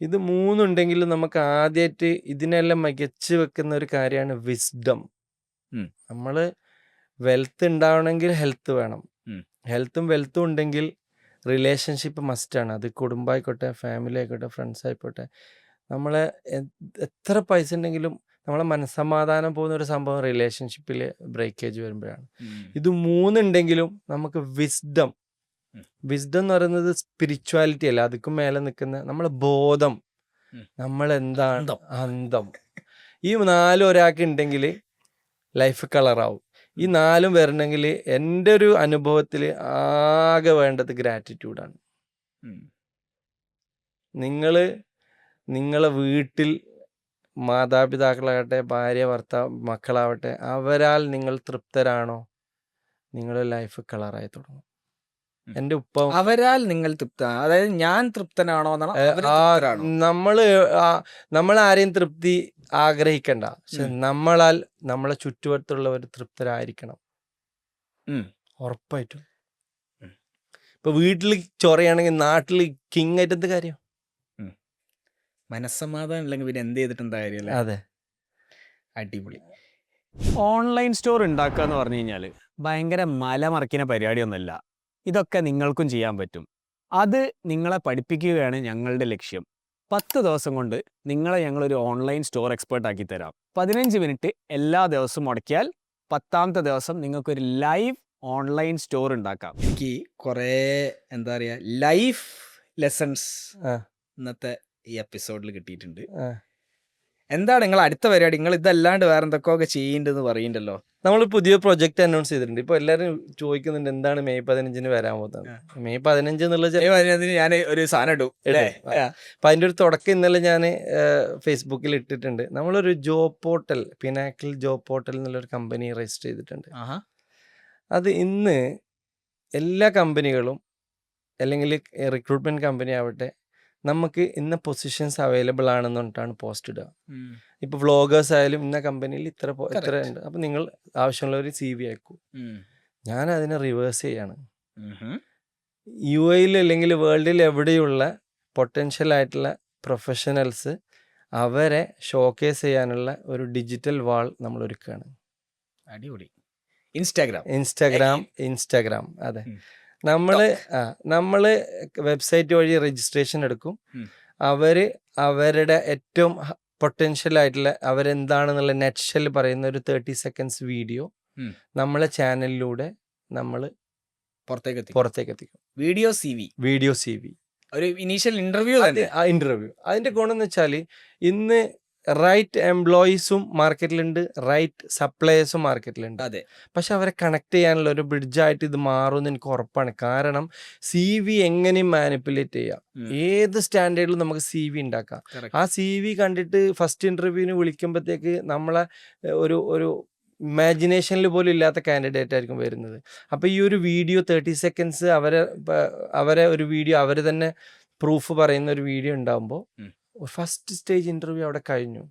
ഇത് 3 ഉണ്ടെങ്കിലും നമുക്ക് ആദ്യമായിട്ട് ഇതിനെല്ലാം മികച്ച് വെക്കുന്ന ഒരു കാര്യമാണ് വിസ്ഡം. നമ്മൾ വെൽത്ത് ഉണ്ടാവണമെങ്കിൽ ഹെൽത്ത് വേണം. ഹെൽത്തും വെൽത്തും ഉണ്ടെങ്കിൽ റിലേഷൻഷിപ്പ് മസ്റ്റാണ്. അത് കുടുംബമായിക്കോട്ടെ, ഫാമിലി ആയിക്കോട്ടെ, ഫ്രണ്ട്സ് ആയിക്കോട്ടെ. നമ്മളെ എത്ര പൈസ ഉണ്ടെങ്കിലും നമ്മളെ മനസ്സമാധാനം പോകുന്ന ഒരു സംഭവം റിലേഷൻഷിപ്പിൽ ബ്രേക്കേജ് വരുമ്പോഴാണ്. ഇത് 3 ഉണ്ടെങ്കിലും നമുക്ക് വിസ്ഡം എന്ന് പറയുന്നത് സ്പിരിച്വാലിറ്റി അല്ല, അതിക്കും മേലെ നിൽക്കുന്ന നമ്മളെ ബോധം, നമ്മളെന്താണ് അന്തം. ഈ 4 ഒരാൾക്ക് ഉണ്ടെങ്കിൽ ലൈഫ് കളറാവും. ഈ 4 വരണമെങ്കിൽ എൻ്റെ ഒരു അനുഭവത്തിൽ ആകെ വേണ്ടത് ഗ്രാറ്റിറ്റ്യൂഡാണ്. നിങ്ങളെ വീട്ടിൽ മാതാപിതാക്കളാകട്ടെ, ഭാര്യ, ഭർത്താവ്, മക്കളാവട്ടെ, അവരാൽ നിങ്ങൾ തൃപ്തരാണോ നിങ്ങളുടെ ലൈഫ് കളറായി തുടങ്ങും. എൻ്റെ ഉപ്പ അവരാൽ നിങ്ങൾ തൃപ്തനാണ്, അതായത് ഞാൻ തൃപ്തനാണോ എന്നാണ്. നമ്മൾ ആരെയും തൃപ്തി ആഗ്രഹിക്കണ്ട, പക്ഷെ നമ്മളാൽ നമ്മളെ ചുറ്റുവട്ടത്തുള്ളവർ തൃപ്തരായിരിക്കണം. ഉറപ്പായിട്ടും. ഇപ്പൊ വീട്ടിൽ ചൊറയാണെങ്കിൽ നാട്ടിൽ കിങ് ആയിട്ട് എന്ത് കാര്യം? മനസ്സമാധാനം ഇല്ലെങ്കിൽ പിന്നെ എന്ത് ചെയ്തിട്ടെന്താ കാര്യമല്ലേ? അതെ, അടിപൊളി. ഓൺലൈൻ സ്റ്റോർ ഉണ്ടാക്കുക എന്ന് പറഞ്ഞു കഴിഞ്ഞാൽ ഭയങ്കര മലമറിക്കുന്ന പരിപാടിയൊന്നുമല്ല. ഇതൊക്കെ നിങ്ങൾക്കും ചെയ്യാൻ പറ്റും. അത് നിങ്ങളെ പഠിപ്പിക്കുകയാണ് ഞങ്ങളുടെ ലക്ഷ്യം. 10 ദിവസം കൊണ്ട് നിങ്ങളെ ഞങ്ങളൊരു ഓൺലൈൻ സ്റ്റോർ എക്സ്പേർട്ട് ആക്കി തരാം. 15 മിനിറ്റ് എല്ലാ ദിവസവും മുടക്കിയാൽ 10ാമത്തെ ദിവസം നിങ്ങൾക്കൊരു ലൈവ് ഓൺലൈൻ സ്റ്റോർ ഉണ്ടാക്കാം. എനിക്ക് കുറേ എന്താ പറയുക ലൈഫ് ലെസൺസ് ഇന്നത്തെ ഈ എപ്പിസോഡിൽ കിട്ടിയിട്ടുണ്ട്. എന്താണ് നിങ്ങൾ അടുത്ത പരിപാടി? നിങ്ങൾ ഇതല്ലാണ്ട് വേറെ എന്തൊക്കെയൊക്കെ ചെയ്യേണ്ടതെന്ന് പറയുന്നുണ്ടല്ലോ. നമ്മൾ പുതിയ പ്രൊജക്ട് അനൗൺസ് ചെയ്തിട്ടുണ്ട്. ഇപ്പൊ എല്ലാവരും ചോദിക്കുന്നുണ്ട് എന്താണ് മെയ് 15 വരാൻ പോകുന്നത്. മെയ് 15 എന്നുള്ള ഞാൻ ഒരു സാധനം ഇടും. അപ്പൊ അതിന്റെ ഒരു തുടക്കം ഇന്നലെ ഞാൻ ഫേസ്ബുക്കിൽ ഇട്ടിട്ടുണ്ട്. നമ്മളൊരു job portal, pinnacle job portal എന്നുള്ളൊരു കമ്പനി രജിസ്റ്റർ ചെയ്തിട്ടുണ്ട്. അത് ഇന്ന് എല്ലാ കമ്പനികളും അല്ലെങ്കിൽ റിക്രൂട്ട്മെന്റ് കമ്പനി ആവട്ടെ നമുക്ക് ഇന്ന പൊസിഷൻസ് അവൈലബിൾ ആണെന്ന് പറഞ്ഞിട്ടാണ് പോസ്റ്റ് ഇടുക. ഇപ്പൊ വ്ളോഗേഴ്സ് ആയാലും ഇന്ന കമ്പനിയിൽ ഇത്ര ഉണ്ട്, അപ്പൊ നിങ്ങൾ ആവശ്യമുള്ള ഒരു CV അയക്കൂ. ഞാൻ അതിനെ റിവേഴ്സ് ചെയ്യാണ്. UAE അല്ലെങ്കിൽ വേൾഡിൽ എവിടെയുള്ള പൊട്ടൻഷ്യൽ ആയിട്ടുള്ള പ്രൊഫഷണൽസ് അവരെ ഷോക്കേസ് ചെയ്യാനുള്ള ഒരു ഡിജിറ്റൽ വാൾ നമ്മൾ ഒരുക്കുകയാണ്. അടിപൊളി. ഇൻസ്റ്റാഗ്രാം അതെ. നമ്മള് വെബ്സൈറ്റ് വഴി രജിസ്ട്രേഷൻ എടുക്കും. അവരുടെ ഏറ്റവും പൊട്ടൻഷ്യൽ ആയിട്ടുള്ള അവരെന്താണെന്നുള്ള നെറ്റ്ഷെൽ പറയുന്ന ഒരു 30 സെക്കൻഡ്സ് വീഡിയോ ഉം. നമ്മളെ ചാനലിലൂടെ നമ്മൾ പുറത്തേക്ക് എത്തിക്കും. വീഡിയോ CV ഒരു ഇനീഷ്യൽ ഇന്റർവ്യൂ തന്നെ. ആ ഇന്റർവ്യൂ അതിന്റെ ഗുണം എന്ന് വെച്ചാൽ ഇന്ന് റൈറ്റ് എംപ്ലോയീസും മാർക്കറ്റിലുണ്ട്, റൈറ്റ് സപ്ലയേഴ്സും മാർക്കറ്റിലുണ്ട്. അതെ, പക്ഷെ അവരെ കണക്ട് ചെയ്യാനുള്ള ഒരു ബ്രിഡ്ജായിട്ട് ഇത് മാറുമെന്ന് എനിക്ക് ഉറപ്പാണ്. കാരണം CV എങ്ങനെയും മാനിപ്പുലേറ്റ് ചെയ്യാം. ഏത് സ്റ്റാൻഡേർഡിലും നമുക്ക് CV ഉണ്ടാക്കാം. ആ CV കണ്ടിട്ട് ഫസ്റ്റ് ഇന്റർവ്യൂവിന് വിളിക്കുമ്പോഴത്തേക്ക് നമ്മളെ ഒരു ഇമാജിനേഷനിൽ പോലും ഇല്ലാത്ത കാൻഡിഡേറ്റ് ആയിരിക്കും വരുന്നത്. അപ്പോൾ ഈ ഒരു വീഡിയോ 30 സെക്കൻഡ്സ് അവരെ ഒരു വീഡിയോ അവർ തന്നെ പ്രൂഫ് പറയുന്ന ഒരു വീഡിയോ ഉണ്ടാകുമ്പോൾ ഫസ്റ്റ് സ്റ്റേജ് ഇന്റർവ്യൂ അവിടെ കഴിഞ്ഞു.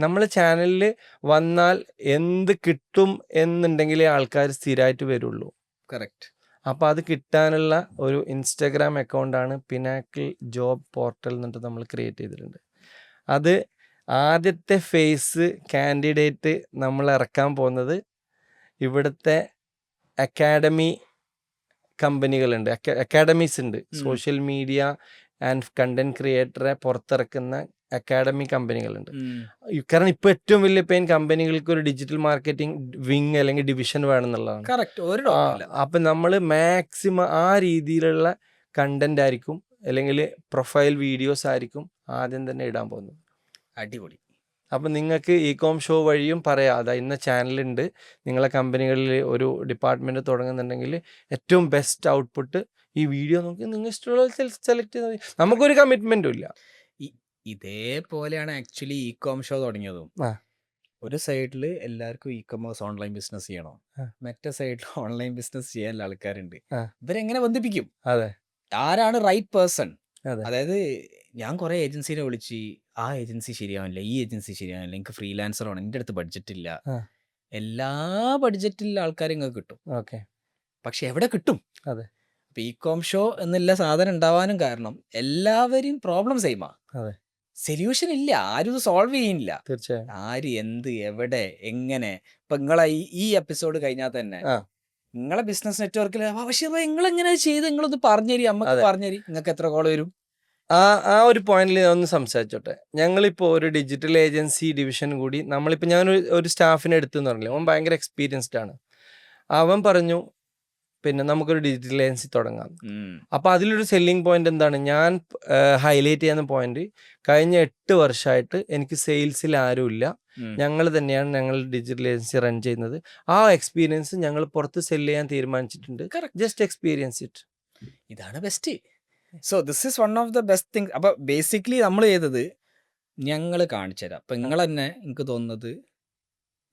നമ്മൾ ചാനലിൽ വന്നാൽ എന്ത് കിട്ടും എന്നുണ്ടെങ്കിലേ ആൾക്കാർ സ്ഥിരമായിട്ട് വരുള്ളൂ. കറക്റ്റ്. അപ്പോൾ അത് കിട്ടാനുള്ള ഒരു ഇൻസ്റ്റാഗ്രാം അക്കൗണ്ടാണ് പിനാക്കിൾ ജോബ് പോർട്ടൽ എന്നിട്ട് നമ്മൾ ക്രിയേറ്റ് ചെയ്തിട്ടുണ്ട്. അത് ആദ്യത്തെ ഫേസ് കാൻഡിഡേറ്റ് നമ്മൾ ഇറക്കാൻ പോകുന്നത് ഇവിടുത്തെ അക്കാഡമി കമ്പനികളുണ്ട്, അക്കാഡമീസ് ഉണ്ട്. സോഷ്യൽ മീഡിയ ആൻഡ് കണ്ടന്റ് ക്രിയേറ്ററെ പുറത്തിറക്കുന്ന അക്കാഡമി കമ്പനികളുണ്ട്. കാരണം ഇപ്പോൾ ഏറ്റവും വലിയ പെയിൻ കമ്പനികൾക്ക് ഒരു ഡിജിറ്റൽ മാർക്കറ്റിംഗ് വിങ് അല്ലെങ്കിൽ ഡിവിഷൻ വേണമെന്നുള്ളതാണ്. അപ്പം നമ്മൾ മാക്സിമം ആ രീതിയിലുള്ള കണ്ടന്റ് ആയിരിക്കും അല്ലെങ്കിൽ പ്രൊഫൈൽ വീഡിയോസ് ആയിരിക്കും ആദ്യം തന്നെ ഇടാൻ പോകുന്നത്. അടിപൊളി. അപ്പം നിങ്ങൾക്ക് ഇകോം ഷോ വഴിയും പറയാം, അതാ ഇന്ന ചാനലുണ്ട്, നിങ്ങളെ കമ്പനികളിൽ ഒരു ഡിപ്പാർട്ട്മെൻറ്റ് തുടങ്ങുന്നുണ്ടെങ്കിൽ ഏറ്റവും ബെസ്റ്റ് ഔട്ട്പുട്ട് ഈ വീഡിയോ നോക്കി നിങ്ങൾ ഇഷ്ടമുള്ള സെലക്ട് ചെയ്താൽ മതി. നമുക്കൊരു കമ്മിറ്റ്മെൻറ്റും ഇല്ല. ഇതേപോലെയാണ് ആക്ച്വലി ഇകോം ഷോ തുടങ്ങിയതും. ഒരു സൈഡിൽ എല്ലാവർക്കും ഇ കൊമേഴ്സ് ഓൺലൈൻ ബിസിനസ് ചെയ്യണം, മറ്റേ സൈഡിൽ ഓൺലൈൻ ബിസിനസ് ചെയ്യാനുള്ള ആൾക്കാരുണ്ട്. ഇവരെങ്ങനെ ബന്ധിപ്പിക്കും? അതെ, ആരാണ് റൈറ്റ് പേഴ്സൺ? അതെ. അതായത് ഞാൻ കുറേ ഏജൻസിനെ വിളിച്ച് ആ ഏജൻസി ശരിയാവില്ല, ഈ ഏജൻസി ശരിയാവില്ല, എനിക്ക് ഫ്രീലാൻസർ ആണ്, എൻ്റെ അടുത്ത് ബഡ്ജറ്റ് ഇല്ല. എല്ലാ ബഡ്ജറ്റിലുള്ള ആൾക്കാരും നിങ്ങൾക്ക് കിട്ടും. ഓക്കെ, പക്ഷെ എവിടെ കിട്ടും? അതെ. ഇപ്പം ഇകോം ഷോ എന്നുള്ള സാധനം ഉണ്ടാവാനും കാരണം എല്ലാവരും പ്രോബ്ലം സെയിമാ. അതെ, സൊല്യൂഷൻ ഇല്ല, ആരും ഇത് സോൾവ് ചെയ്യുന്നില്ല. തീർച്ചയായും. ആര് എന്ത് എവിടെ എങ്ങനെ. ഇപ്പൊ നിങ്ങളെ ഈ എപ്പിസോഡ് കഴിഞ്ഞാൽ തന്നെ നിങ്ങളെ ബിസിനസ് നെറ്റ്വർക്കിൽ പക്ഷേ നിങ്ങളെങ്ങനെ ചെയ്ത് നിങ്ങളൊന്ന് പറഞ്ഞേരി, അമ്മക്ക് പറഞ്ഞേരി, നിങ്ങൾക്ക് എത്ര കോൾ വരും? ആ ഒരു പോയിന്റിൽ ഞാൻ ഒന്ന് സംസാരിച്ചോട്ടെ. ഞങ്ങളിപ്പോൾ ഒരു ഡിജിറ്റൽ ഏജൻസി ഡിവിഷൻ കൂടി നമ്മളിപ്പോൾ ഞാൻ ഒരു സ്റ്റാഫിനെ എടുത്തെന്ന് പറഞ്ഞില്ലേ, അവൻ ഭയങ്കര എക്സ്പീരിയൻസ്ഡ് ആണ്. അവൻ പറഞ്ഞു പിന്നെ നമുക്കൊരു ഡിജിറ്റൽ ഏജൻസി തുടങ്ങാം. അപ്പോൾ അതിലൊരു സെല്ലിംഗ് പോയിന്റ് എന്താണ് ഞാൻ ഹൈലൈറ്റ് ചെയ്യുന്ന പോയിന്റ്, കഴിഞ്ഞ 8 വർഷമായിട്ട് എനിക്ക് സെയിൽസിൽ ആരുമില്ല, ഞങ്ങൾ തന്നെയാണ് ഞങ്ങൾ ഡിജിറ്റൽ ഏജൻസി റൺ ചെയ്യുന്നത്. ആ എക്സ്പീരിയൻസ് ഞങ്ങൾ പുറത്ത് സെല് ചെയ്യാൻ തീരുമാനിച്ചിട്ടുണ്ട്. Just experience it. ഇതാണ് best. So this is one of the best thing. അപ്പോൾ ബേസിക്കലി നമ്മൾ ചെയ്തത് ഞങ്ങൾ കാണിച്ചു തരാം. അപ്പം നിങ്ങൾ തന്നെ എനിക്ക് തോന്നുന്നത്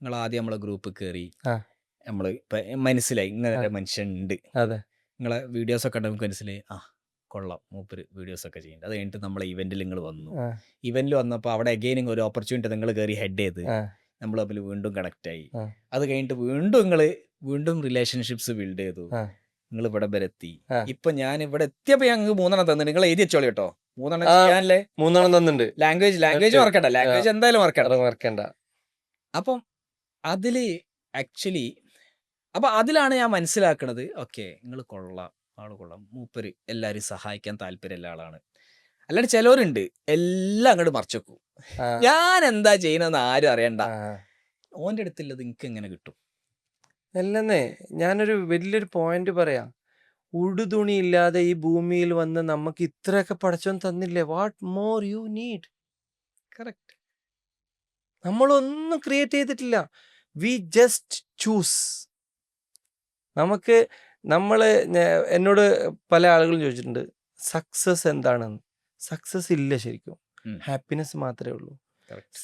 നിങ്ങൾ ആദ്യം നമ്മളെ ഗ്രൂപ്പ് കയറി നമ്മൾ ഇപ്പം മനസ്സിലായി ഇങ്ങനെ മനുഷ്യനുണ്ട്. അതെ, നിങ്ങളെ വീഡിയോസൊക്കെ നമുക്ക് മനസ്സിലായി, കൊള്ളാം മൂപ്പര് വീഡിയോസൊക്കെ ചെയ്യുന്നുണ്ട്. അത് കഴിഞ്ഞിട്ട് നമ്മളെ ഇവൻറ്റിൽ നിങ്ങൾ വന്നു. ഇവൻറ്റിൽ വന്നപ്പോൾ അവിടെ അഗെയിൻ ഒരു ഓപ്പർച്യൂണിറ്റി നിങ്ങൾ കയറി ഹെഡ് ചെയ്ത് നമ്മൾ തമ്മിൽ വീണ്ടും കണക്റ്റായി. അത് കഴിഞ്ഞിട്ട് വീണ്ടും റിലേഷൻഷിപ്സ് ബിൽഡ് ചെയ്തു. നിങ്ങൾ ഇവിടെ വരെ എത്തി. ഇപ്പൊ ഞാൻ ഇവിടെ എത്തിയപ്പോ ഞങ്ങൾക്ക് 3 തന്നിട്ട് നിങ്ങൾ എഴുതി വെച്ചോളി കേട്ടോ. 3 തന്നിട്ടുണ്ട്. ലാംഗ്വേജ് മറക്കണ്ട, ലാംഗ്വേജ് എന്തായാലും മറക്കണ്ട. അപ്പം അതില് ആക്ച്വലി അതിലാണ് ഞാൻ മനസ്സിലാക്കണത്, ഓക്കെ നിങ്ങൾ ആള് കൊള്ളാം, മൂപ്പര് എല്ലാരും സഹായിക്കാൻ താല്പര്യമുള്ള ആളാണ്. അല്ലാണ്ട് ചിലവരുണ്ട് എല്ലാം അങ്ങോട്ട് മറച്ചു വെക്കും, ഞാൻ എന്താ ചെയ്യണമെന്ന് ആരും അറിയണ്ട, ഓൻ്റെ അടുത്തുള്ളത് എനിക്ക് എങ്ങനെ കിട്ടും? അല്ലെന്നേ, ഞാനൊരു വലിയൊരു പോയിന്റ് പറയാം. ഉടുതുണി ഇല്ലാതെ ഈ ഭൂമിയിൽ വന്ന് നമുക്ക് ഇത്രയൊക്കെ പടച്ചോൻ തന്നില്ലേ? What more you need? Correct. നമ്മളൊന്നും ക്രിയേറ്റ് ചെയ്തിട്ടില്ല, വി ജസ്റ്റ് ചൂസ്. എന്നോട് പല ആളുകളും ചോദിച്ചിട്ടുണ്ട് സക്സസ് എന്താണെന്ന്. സക്സസ് ഇല്ല, ശരിക്കും ഹാപ്പിനെസ് മാത്രമേ ഉള്ളൂ.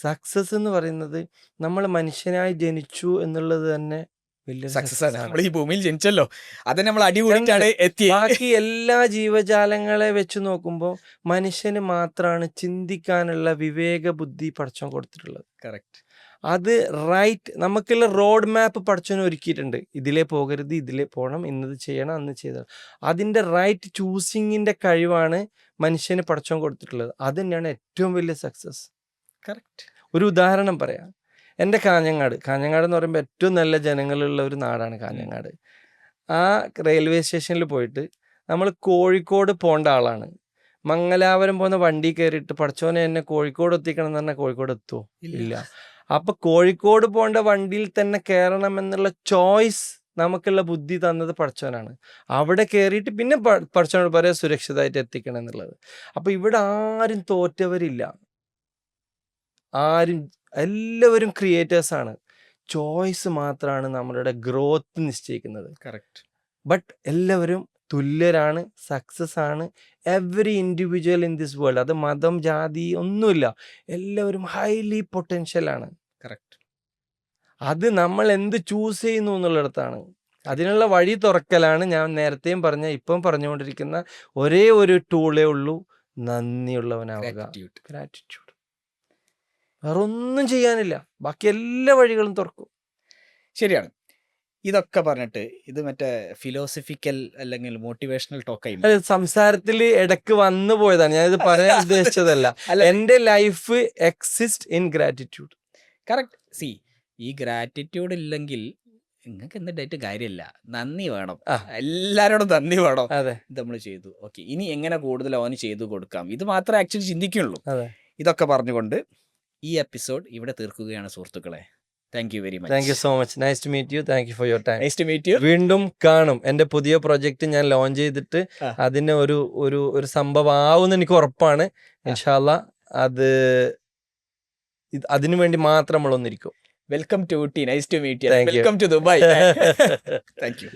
സക്സസ് എന്ന് പറയുന്നത് നമ്മൾ മനുഷ്യനായി ജനിച്ചു എന്നുള്ളത് തന്നെ വലിയ സക്സസ് ആണ്. നമ്മൾ ഈ ഭൂമിയിൽ ജനിച്ചല്ലോ, അത് നമ്മൾ അടിപൊളിയാണ് എത്തി. ബാക്കി എല്ലാ ജീവജാലങ്ങളെ വെച്ച് നോക്കുമ്പോൾ മനുഷ്യന് മാത്രമാണ് ചിന്തിക്കാനുള്ള വിവേക ബുദ്ധി പടച്ചോൻ കൊടുത്തിട്ടുള്ളത്. കറക്റ്റ്. അത് റൈറ്റ് നമുക്കുള്ള റോഡ് മാപ്പ് പടച്ചോൻ ഒരുക്കിയിട്ടുണ്ട്. ഇതിലേ പോകരുത്, ഇതിലേ പോകണം, ഇന്നത് ചെയ്യണം, അന്ന് ചെയ്താൽ. അതിൻ്റെ റൈറ്റ് ചൂസിങ്ങിൻ്റെ കഴിവാണ് മനുഷ്യന് പടച്ചോൻ കൊടുത്തിട്ടുള്ളത്. അത് തന്നെയാണ് ഏറ്റവും വലിയ സക്സസ്. കറക്റ്റ്. ഒരു ഉദാഹരണം പറയാം. എൻ്റെ കാഞ്ഞങ്ങാട് എന്ന് പറയുമ്പോൾ ഏറ്റവും നല്ല ജനങ്ങളുള്ള ഒരു നാടാണ് കാഞ്ഞങ്ങാട്. ആ റെയിൽവേ സ്റ്റേഷനിൽ പോയിട്ട് നമ്മൾ കോഴിക്കോട് പോകേണ്ട ആളാണ്, മംഗലാപുരം പോകുന്ന വണ്ടി കയറിയിട്ട് പഠിച്ചോനെ എന്നെ കോഴിക്കോട് എത്തിക്കണം എന്ന് പറഞ്ഞാൽ കോഴിക്കോട് എത്തുമോ? ഇല്ല. അപ്പൊ കോഴിക്കോട് പോകേണ്ട വണ്ടിയിൽ തന്നെ കയറണം എന്നുള്ള ചോയ്സ് നമുക്കുള്ള ബുദ്ധി തന്നത് പഠിച്ചവനാണ്. അവിടെ കയറിയിട്ട് പിന്നെ പഠിച്ചവനോട് പറയാം സുരക്ഷിതമായിട്ട് എത്തിക്കണം എന്നുള്ളത്. അപ്പൊ ഇവിടെ ആരും തോറ്റവരില്ല, ആരും, എല്ലാവരും ക്രിയേറ്റേഴ്സാണ്. ചോയ്സ് മാത്രമാണ് നമ്മളുടെ ഗ്രോത്ത് നിശ്ചയിക്കുന്നത്. കറക്റ്റ്. ബട്ട് എല്ലാവരും തുല്യരാണ്, സക്സസ് ആണ്. Every individual in this world, അത് മതം ജാതി ഒന്നുമില്ല, എല്ലാവരും ഹൈലി പൊട്ടൻഷ്യലാണ്. കറക്റ്റ്. അത് നമ്മൾ എന്ത് ചൂസ് ചെയ്യുന്നു എന്നുള്ളിടത്താണ്. അതിനുള്ള വഴി തുറക്കലാണ് ഞാൻ നേരത്തെയും പറഞ്ഞ ഇപ്പം പറഞ്ഞുകൊണ്ടിരിക്കുന്ന ഒരേ ഒരു ടൂളേ ഉള്ളൂ, നന്ദിയുള്ളവനാവുക. ഗ്രാറ്റിറ്റ്യൂഡ്. വേറെ ഒന്നും ചെയ്യാനില്ല, ബാക്കി എല്ലാ വഴികളും തുറക്കും. ശരിയാണ്. ഇതൊക്കെ പറഞ്ഞിട്ട് ഇത് മറ്റേ ഫിലോസഫിക്കൽ അല്ലെങ്കിൽ മോട്ടിവേഷണൽ ടോക്കായി അല്ല, സംസാരത്തിൽ ഇടക്ക് വന്നു പോയതാണ്, ഞാനിത് പറയാൻ ഉദ്ദേശിച്ചതല്ല. എൻ്റെ life exist in gratitude. Correct. C, ഈ ഗ്രാറ്റിറ്റ്യൂഡ് ഇല്ലെങ്കിൽ നിങ്ങൾക്ക് എന്തായിട്ട് കാര്യമില്ല. നന്ദി വേണം, എല്ലാവരോടും നന്ദി വേണം. അതെ, ഇത് നമ്മൾ ചെയ്തു, ഓക്കെ, ഇനി എങ്ങനെ കൂടുതൽ അവന് ചെയ്തു കൊടുക്കാം, ഇത് മാത്രമേ ആക്ച്വലി ചിന്തിക്കുള്ളൂ. അതെ. ഇതൊക്കെ പറഞ്ഞുകൊണ്ട് ഈ എപ്പിസോഡ് ഇവിടെ തീർക്കുകയാണ് സുഹൃത്തുക്കളെ. Thank you very much. Thank you so much. Nice to meet you. Thank you for your time. Nice to meet you. വീണ്ടും കാണും. എൻ്റെ പുതിയ പ്രൊജക്റ്റ് ഞാൻ ലോഞ്ച് ചെയ്തിട്ട് അതിന് ഒരു സംഭവം ആവുമെന്ന് എനിക്ക് ഉറപ്പാണ്. ഇൻഷാ അല്ലാ അത് അതിനു വേണ്ടി മാത്രം നമ്മളൊന്നിരിക്കും. Welcome to Ooty. Nice to meet you. Thank you. Welcome to Dubai. Thank U.